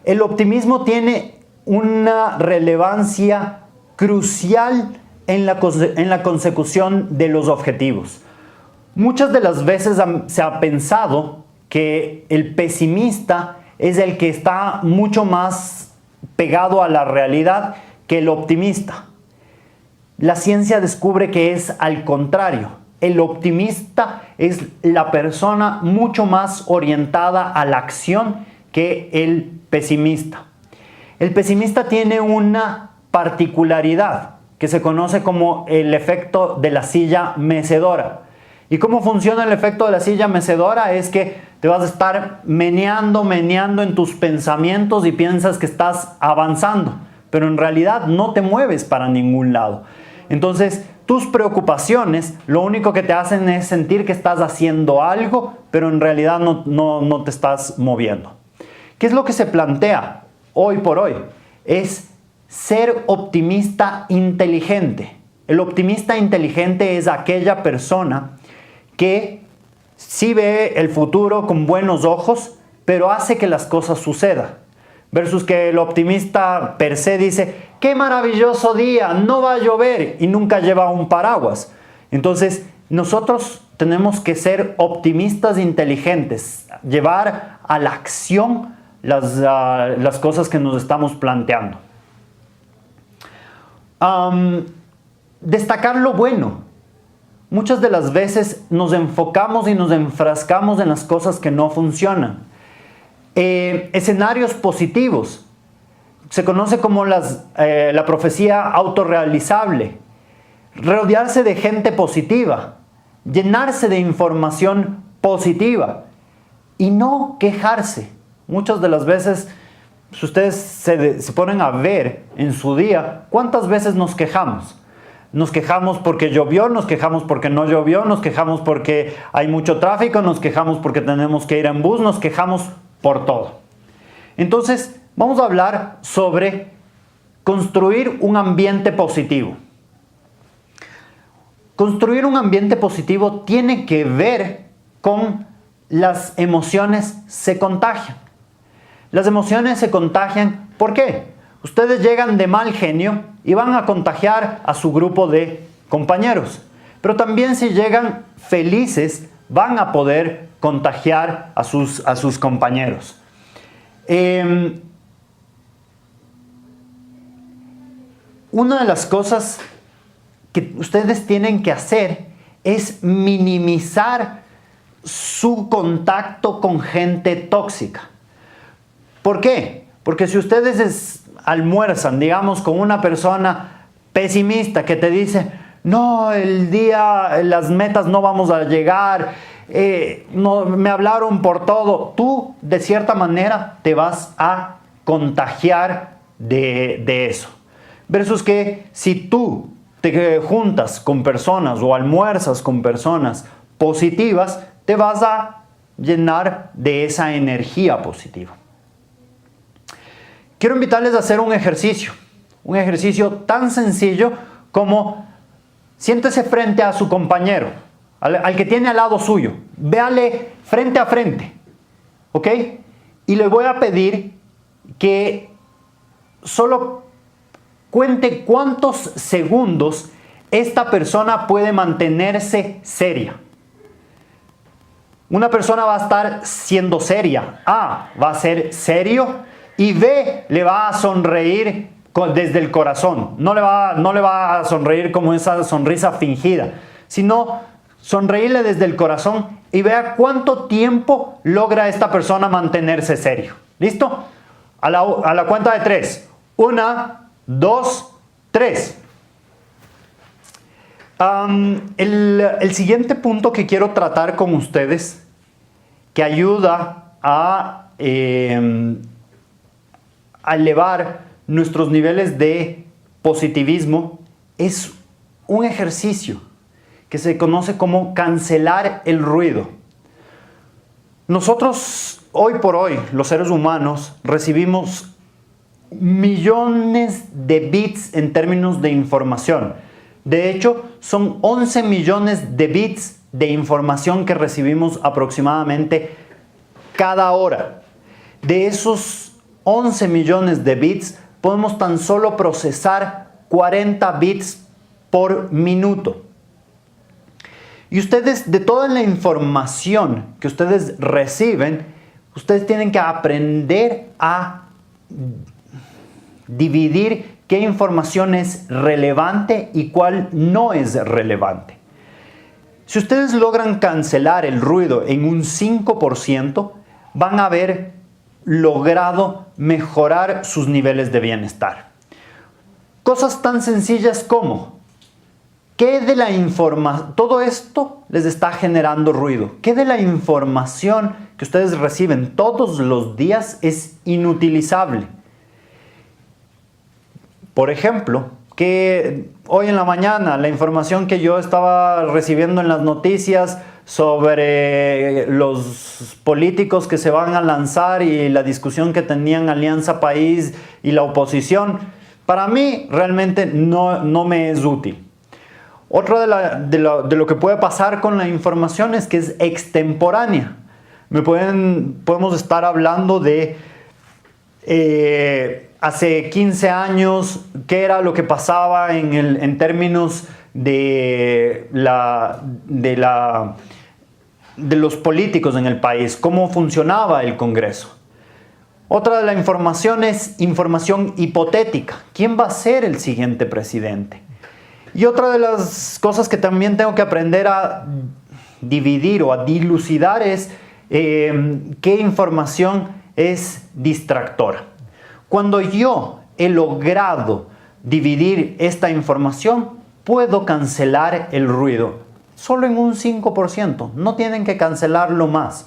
El optimismo tiene una relevancia crucial en la consecución de los objetivos. Muchas de las veces se ha pensado que el pesimista es el que está mucho más pegado a la realidad que el optimista. La ciencia descubre que es al contrario. El optimista es la persona mucho más orientada a la acción que el pesimista. El pesimista tiene una particularidad que se conoce como el efecto de la silla mecedora. ¿Y cómo funciona el efecto de la silla mecedora? Es que te vas a estar meneando en tus pensamientos y piensas que estás avanzando, pero en realidad no te mueves para ningún lado. Entonces, tus preocupaciones lo único que te hacen es sentir que estás haciendo algo, pero en realidad no te estás moviendo. ¿Qué es lo que se plantea hoy por hoy? Es ser optimista inteligente. El optimista inteligente es aquella persona que sí ve el futuro con buenos ojos, pero hace que las cosas sucedan. Versus que el optimista per se dice, ¡qué maravilloso día! No va a llover, y nunca lleva un paraguas. Entonces, nosotros tenemos que ser optimistas inteligentes, llevar a la acción las cosas que nos estamos planteando. Destacar lo bueno. Muchas de las veces nos enfocamos y nos enfrascamos en las cosas que no funcionan. Escenarios positivos. Se conoce como la profecía autorrealizable. Rodearse de gente positiva. Llenarse de información positiva. Y no quejarse. Muchas de las veces, si ustedes se ponen a ver en su día, ¿cuántas veces nos quejamos? Nos quejamos porque llovió, nos quejamos porque no llovió, nos quejamos porque hay mucho tráfico, nos quejamos porque tenemos que ir en bus, nos quejamos por todo. Entonces, vamos a hablar sobre construir un ambiente positivo. Construir un ambiente positivo tiene que ver con las emociones se contagian. Las emociones se contagian, ¿por qué? Ustedes llegan de mal genio y van a contagiar a su grupo de compañeros. Pero también si llegan felices, van a poder contagiar a sus compañeros. Una de las cosas que ustedes tienen que hacer es minimizar su contacto con gente tóxica. ¿Por qué? Porque si ustedes almuerzan, digamos, con una persona pesimista que te dice, no, las metas no vamos a llegar, no, me hablaron por todo, tú de cierta manera te vas a contagiar de eso. Versus que si tú te juntas con personas o almuerzas con personas positivas, te vas a llenar de esa energía positiva. Quiero invitarles a hacer un ejercicio tan sencillo como siéntese frente a su compañero, al que tiene al lado suyo, véale frente a frente, ¿ok? Y le voy a pedir que solo cuente cuántos segundos esta persona puede mantenerse seria. Una persona va a estar siendo seria. A, va a ser serio. Y B, le va a sonreír desde el corazón. No le va a sonreír como esa sonrisa fingida, sino sonreírle desde el corazón y vea cuánto tiempo logra esta persona mantenerse serio. ¿Listo? A la cuenta de 3. 1, 2, 3. El siguiente punto que quiero tratar con ustedes, que ayuda a elevar nuestros niveles de positivismo, es un ejercicio que se conoce como cancelar el ruido. Nosotros, hoy por hoy, los seres humanos, recibimos millones de bits en términos de información. De hecho, son 11 millones de bits de información que recibimos aproximadamente cada hora. De esos 11 millones de bits, podemos tan solo procesar 40 bits por minuto. Y ustedes, de toda la información que ustedes reciben, ustedes tienen que aprender a dividir qué información es relevante y cuál no es relevante. Si ustedes logran cancelar el ruido en un 5%, van a haber logrado mejorar sus niveles de bienestar. Cosas tan sencillas como, ¿qué de la información? Todo esto les está generando ruido. ¿Qué de la información que ustedes reciben todos los días es inutilizable? Por ejemplo, que hoy en la mañana la información que yo estaba recibiendo en las noticias sobre los políticos que se van a lanzar y la discusión que tenían Alianza País y la oposición, para mí realmente no me es útil. Otro de lo que puede pasar con la información es que es extemporánea. Podemos estar hablando de hace 15 años, qué era lo que pasaba en términos de los políticos en el país, cómo funcionaba el Congreso. Otra de la información es información hipotética. ¿Quién va a ser el siguiente presidente? Y otra de las cosas que también tengo que aprender a dividir o a dilucidar es qué información es distractora. Cuando yo he logrado dividir esta información, puedo cancelar el ruido. Solo en un 5%. No tienen que cancelarlo más.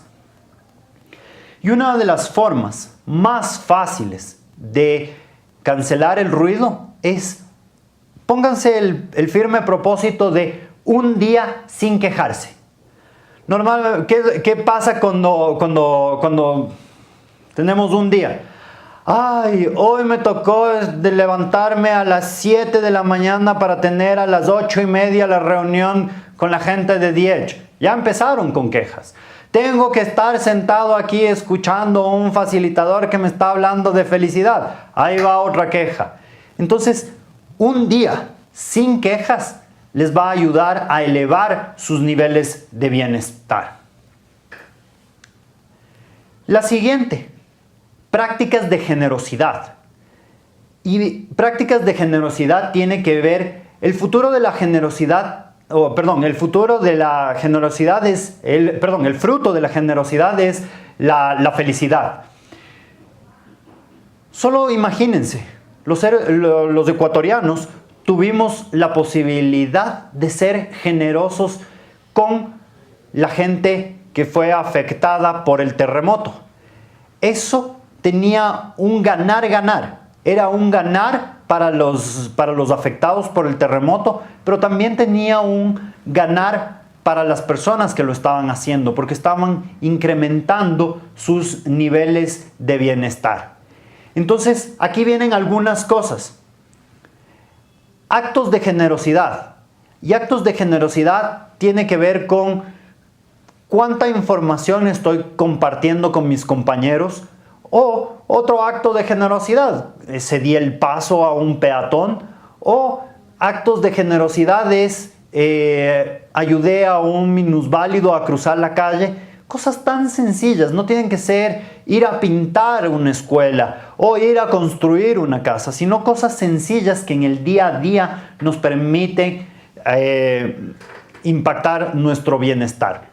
Y una de las formas más fáciles de cancelar el ruido es, pónganse el firme propósito de un día sin quejarse. ¿Qué pasa cuando tenemos un día? Ay, hoy me tocó levantarme a las 7 de la mañana para tener a las 8:30 la reunión con la gente de Diech. Ya empezaron con quejas. Tengo que estar sentado aquí escuchando a un facilitador que me está hablando de felicidad. Ahí va otra queja. Entonces, un día sin quejas les va a ayudar a elevar sus niveles de bienestar. La siguiente, prácticas de generosidad. Y prácticas de generosidad tiene que ver, el futuro de la generosidad, el fruto de la generosidad es la felicidad. Solo imagínense, los ecuatorianos tuvimos la posibilidad de ser generosos con la gente que fue afectada por el terremoto. Eso tenía un ganar-ganar. Era un ganar para los afectados por el terremoto, pero también tenía un ganar para las personas que lo estaban haciendo, porque estaban incrementando sus niveles de bienestar. Entonces, aquí vienen algunas cosas. Actos de generosidad. Y actos de generosidad tiene que ver con cuánta información estoy compartiendo con mis compañeros. O otro acto de generosidad, cedí el paso a un peatón, o actos de generosidad es ayudé a un minusválido a cruzar la calle. Cosas tan sencillas, no tienen que ser ir a pintar una escuela o ir a construir una casa, sino cosas sencillas que en el día a día nos permiten impactar nuestro bienestar.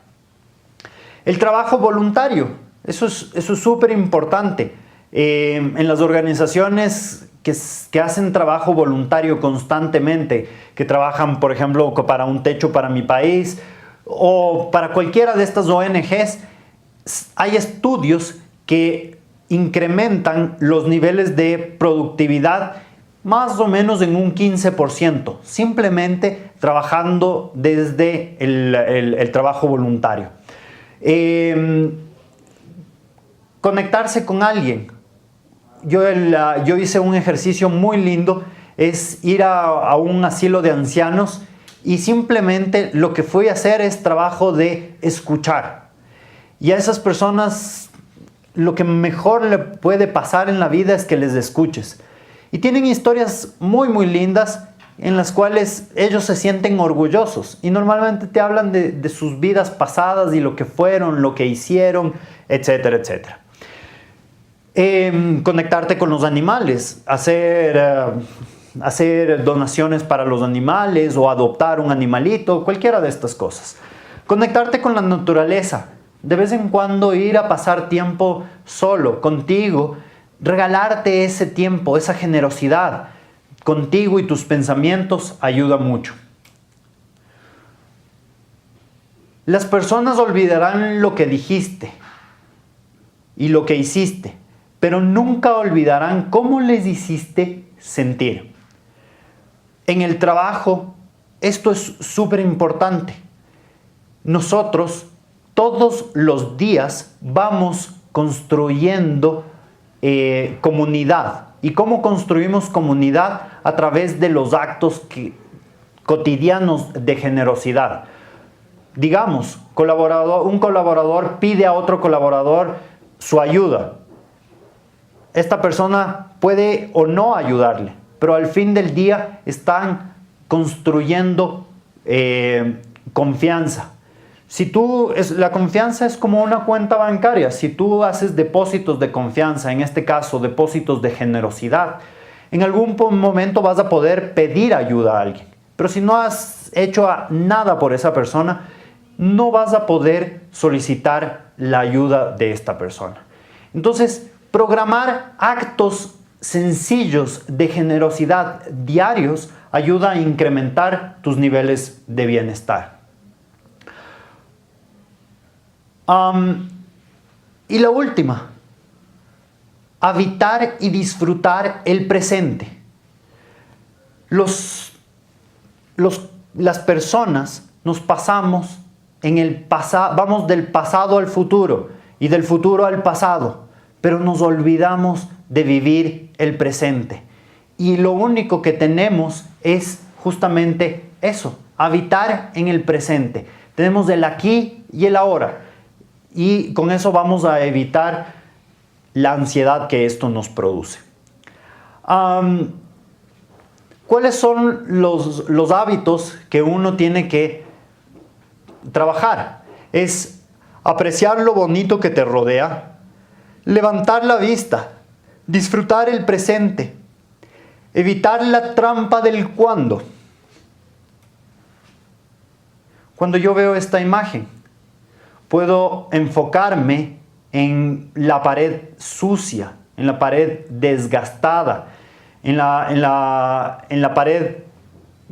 El trabajo voluntario, eso es súper importante. En las organizaciones que hacen trabajo voluntario constantemente, que trabajan, por ejemplo, para Un Techo para Mi País o para cualquiera de estas ONGs, hay estudios que incrementan los niveles de productividad más o menos en un 15%, simplemente trabajando desde el trabajo voluntario. Conectarse con alguien. Yo hice un ejercicio muy lindo, es ir a un asilo de ancianos y simplemente lo que fui a hacer es trabajo de escuchar. Y a esas personas lo que mejor le puede pasar en la vida es que les escuches. Y tienen historias muy, muy lindas en las cuales ellos se sienten orgullosos. Y normalmente te hablan de sus vidas pasadas y lo que fueron, lo que hicieron, etcétera, etcétera. Conectarte con los animales, hacer donaciones para los animales o adoptar un animalito, cualquiera de estas cosas. Conectarte con la naturaleza, de vez en cuando ir a pasar tiempo solo, contigo, regalarte ese tiempo, esa generosidad contigo y tus pensamientos ayuda mucho. Las personas olvidarán lo que dijiste y lo que hiciste, pero nunca olvidarán cómo les hiciste sentir. En el trabajo, esto es súper importante. Nosotros todos los días vamos construyendo comunidad. ¿Y cómo construimos comunidad? A través de los actos cotidianos de generosidad. Digamos, un colaborador pide a otro colaborador su ayuda. Esta persona puede o no ayudarle, pero al fin del día están construyendo confianza. La confianza es como una cuenta bancaria. Si tú haces depósitos de confianza, en este caso depósitos de generosidad, en algún momento vas a poder pedir ayuda a alguien. Pero si no has hecho nada por esa persona, no vas a poder solicitar la ayuda de esta persona. Entonces, programar actos sencillos de generosidad diarios ayuda a incrementar tus niveles de bienestar. Y la última, habitar y disfrutar el presente. Las personas nos pasamos vamos del pasado al futuro y del futuro al pasado, pero nos olvidamos de vivir el presente. Y lo único que tenemos es justamente eso, habitar en el presente. Tenemos el aquí y el ahora. Y con eso vamos a evitar la ansiedad que esto nos produce. ¿Cuáles son los hábitos que uno tiene que trabajar? Es apreciar lo bonito que te rodea, levantar la vista, disfrutar el presente, evitar la trampa del cuándo. Cuando yo veo esta imagen, puedo enfocarme en la pared sucia, en la pared desgastada, en la pared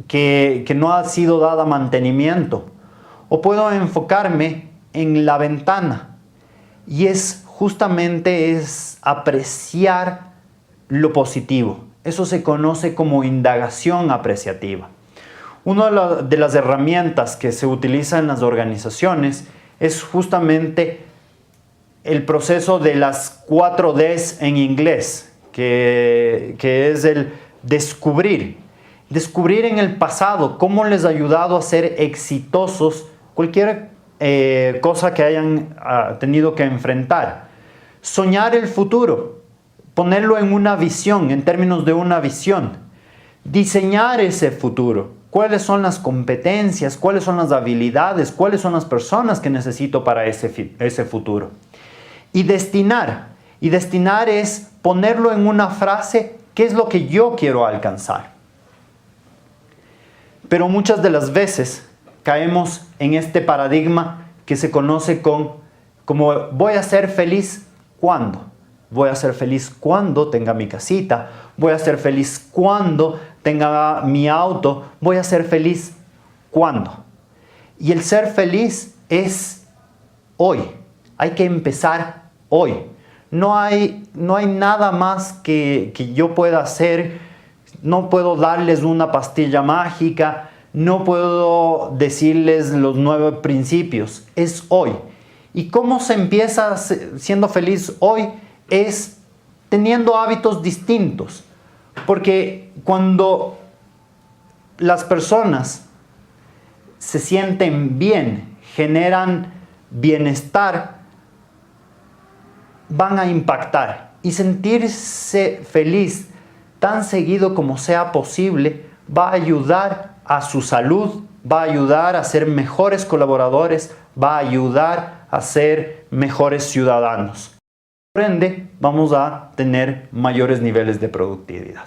que no ha sido dada mantenimiento. O puedo enfocarme en la ventana. Y justamente es apreciar lo positivo. Eso se conoce como indagación apreciativa. Una de las herramientas que se utiliza en las organizaciones es justamente el proceso de las 4 Ds en inglés, que es el descubrir. Descubrir en el pasado cómo les ha ayudado a ser exitosos cualquier cosa que hayan tenido que enfrentar. Soñar el futuro, ponerlo en una visión, en términos de una visión. diseñar ese futuro. ¿Cuáles son las competencias? ¿Cuáles son las habilidades? ¿Cuáles son las personas que necesito para ese futuro? Y destinar. Y destinar es ponerlo en una frase, ¿qué es lo que yo quiero alcanzar? Pero muchas de las veces caemos en este paradigma que se conoce como voy a ser feliz ¿cuándo? Voy a ser feliz cuando tenga mi casita, voy a ser feliz cuando tenga mi auto, voy a ser feliz cuando. Y el ser feliz es hoy, hay que empezar hoy. No hay nada más que yo pueda hacer, no puedo darles una pastilla mágica, no puedo decirles los 9 principios, es hoy. ¿Y cómo se empieza siendo feliz hoy? Es teniendo hábitos distintos. Porque cuando las personas se sienten bien, generan bienestar, van a impactar. Y sentirse feliz tan seguido como sea posible va a ayudar a su salud, va a ayudar a ser mejores colaboradores, va a ayudar a ser mejores ciudadanos. Por ende, vamos a tener mayores niveles de productividad.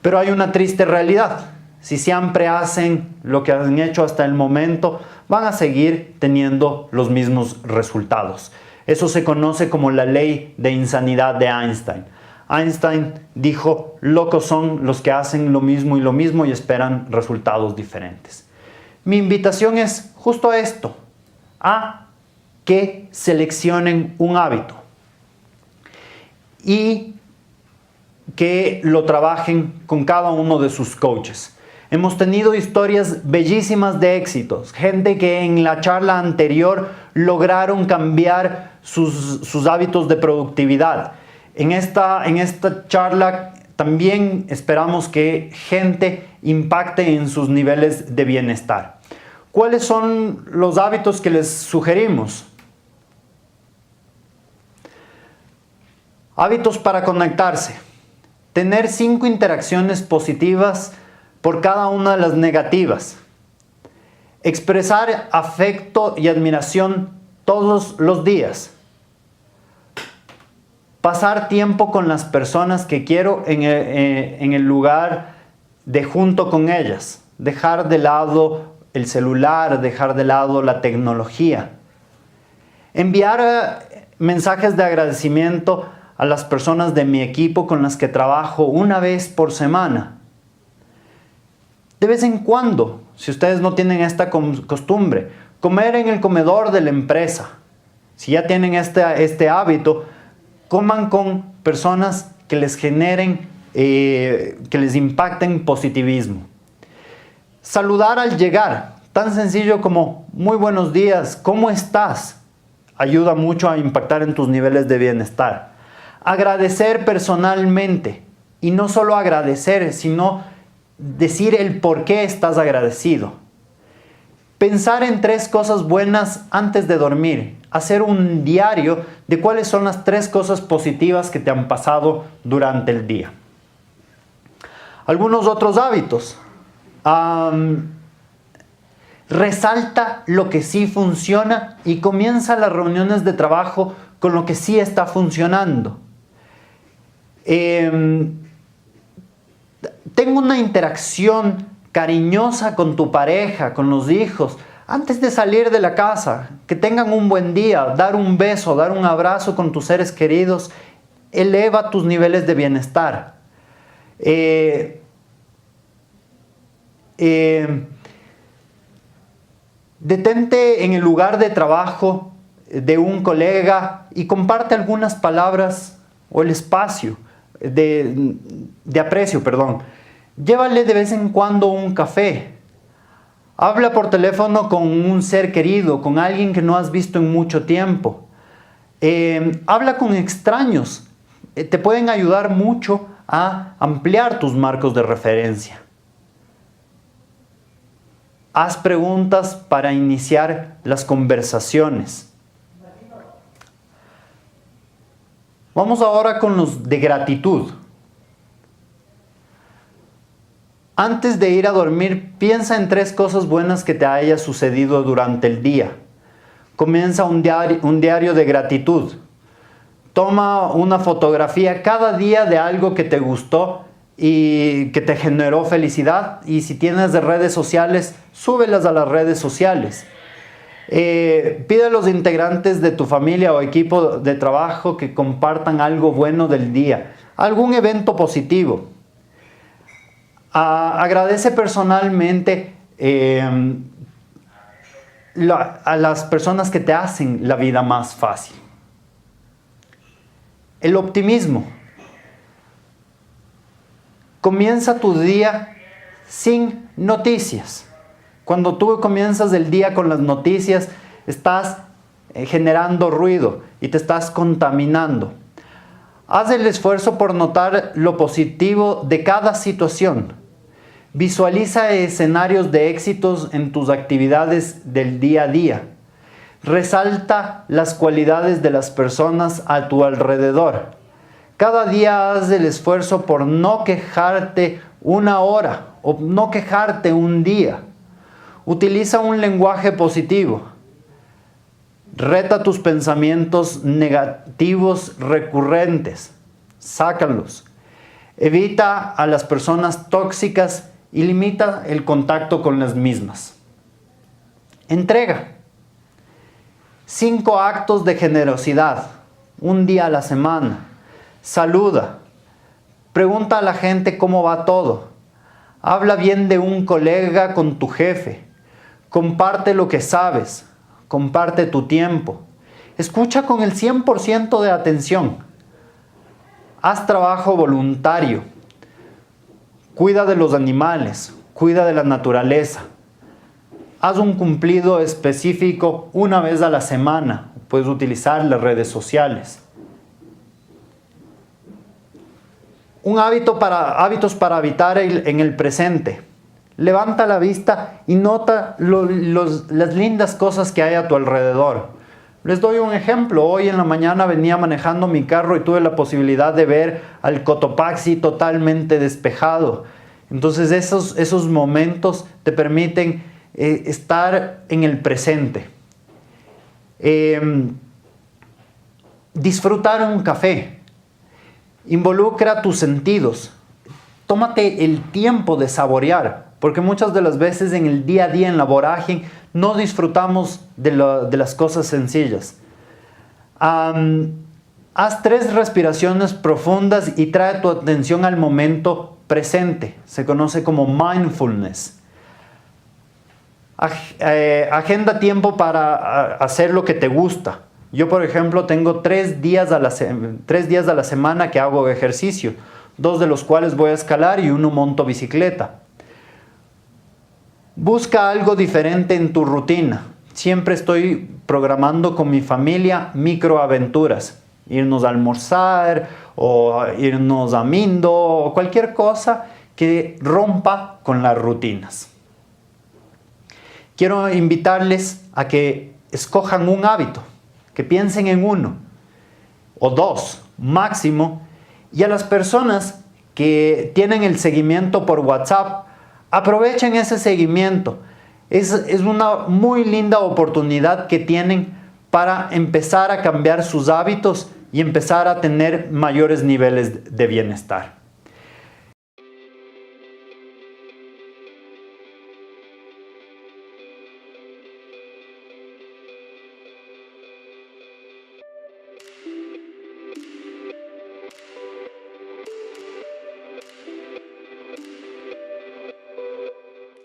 Pero hay una triste realidad. Si siempre hacen lo que han hecho hasta el momento, van a seguir teniendo los mismos resultados. Eso se conoce como la ley de insanidad de Einstein. Einstein dijo, locos son los que hacen lo mismo y esperan resultados diferentes. Mi invitación es justo a esto, a que seleccionen un hábito y que lo trabajen con cada uno de sus coaches. Hemos tenido historias bellísimas de éxitos, gente que en la charla anterior lograron cambiar sus hábitos de productividad. En esta charla también esperamos que gente impacte en sus niveles de bienestar. ¿Cuáles son los hábitos que les sugerimos? Hábitos para conectarse. Tener 5 interacciones positivas por cada una de las negativas. Expresar afecto y admiración todos los días. Pasar tiempo con las personas que quiero en el lugar de junto con ellas. Dejar de lado el celular, dejar de lado la tecnología. Enviar mensajes de agradecimiento a las personas de mi equipo con las que trabajo una vez por semana. De vez en cuando, si ustedes no tienen esta costumbre, comer en el comedor de la empresa. Si ya tienen este hábito, coman con personas que les generen, que les impacten positivismo. Saludar al llegar, tan sencillo como muy buenos días, ¿cómo estás? Ayuda mucho a impactar en tus niveles de bienestar. Agradecer personalmente, y no solo agradecer, sino decir el por qué estás agradecido. Pensar en 3 cosas buenas antes de dormir. Hacer un diario de cuáles son las 3 cosas positivas que te han pasado durante el día. Algunos otros hábitos. Resalta lo que sí funciona y comienza las reuniones de trabajo con lo que sí está funcionando. Tengo una interacción cariñosa con tu pareja, con los hijos, antes de salir de la casa. Que tengan un buen día, dar un beso, dar un abrazo con tus seres queridos, eleva tus niveles de bienestar. Detente en el lugar de trabajo de un colega y comparte algunas palabras o el espacio de aprecio, perdón. Llévale de vez en cuando un café. Habla por teléfono con un ser querido, con alguien que no has visto en mucho tiempo. Habla con extraños. Te pueden ayudar mucho a ampliar tus marcos de referencia. Haz preguntas para iniciar las conversaciones. Vamos ahora con los de gratitud. Antes de ir a dormir, piensa en 3 cosas buenas que te haya sucedido durante el día. Comienza un diario de gratitud. Toma una fotografía cada día de algo que te gustó y que te generó felicidad. Y si tienes de redes sociales, súbelas a las redes sociales. Pide a los integrantes de tu familia o equipo de trabajo que compartan algo bueno del día, algún evento positivo. Agradece personalmente a las personas que te hacen la vida más fácil. El optimismo. Comienza tu día sin noticias. Cuando tú comienzas el día con las noticias, estás generando ruido y te estás contaminando. Haz el esfuerzo por notar lo positivo de cada situación. Visualiza escenarios de éxitos en tus actividades del día a día. Resalta las cualidades de las personas a tu alrededor. Cada día haz el esfuerzo por no quejarte una hora o no quejarte un día. Utiliza un lenguaje positivo. Reta tus pensamientos negativos recurrentes. Sácalos. Evita a las personas tóxicas y limita el contacto con las mismas. Entrega. 5 actos de generosidad, un día a la semana. Saluda. Pregunta a la gente cómo va todo. Habla bien de un colega con tu jefe. Comparte lo que sabes. Comparte tu tiempo. Escucha con el 100% de atención. Haz trabajo voluntario. Cuida de los animales. Cuida de la naturaleza. Haz un cumplido específico una vez a la semana. Puedes utilizar las redes sociales. Hábitos para habitar en el presente. Levanta la vista y nota las lindas cosas que hay a tu alrededor. Les doy un ejemplo. Hoy en la mañana venía manejando mi carro y tuve la posibilidad de ver al Cotopaxi totalmente despejado. Entonces esos momentos te permiten estar en el presente. Disfrutar un café. Involucra tus sentidos. Tómate el tiempo de saborear, porque muchas de las veces en el día a día, en la vorágine, no disfrutamos de las cosas sencillas. Haz 3 respiraciones profundas y trae tu atención al momento presente. Se conoce como mindfulness. Agenda tiempo para hacer lo que te gusta. Yo, por ejemplo, tengo 3 días a la semana que hago ejercicio, 2 de los cuales voy a escalar y 1 monto bicicleta. Busca algo diferente en tu rutina. Siempre estoy programando con mi familia microaventuras. Irnos a almorzar o irnos a Mindo o cualquier cosa que rompa con las rutinas. Quiero invitarles a que escojan un hábito, que piensen en 1 o 2 máximo, y a las personas que tienen el seguimiento por WhatsApp, aprovechen ese seguimiento. Es una muy linda oportunidad que tienen para empezar a cambiar sus hábitos y empezar a tener mayores niveles de bienestar.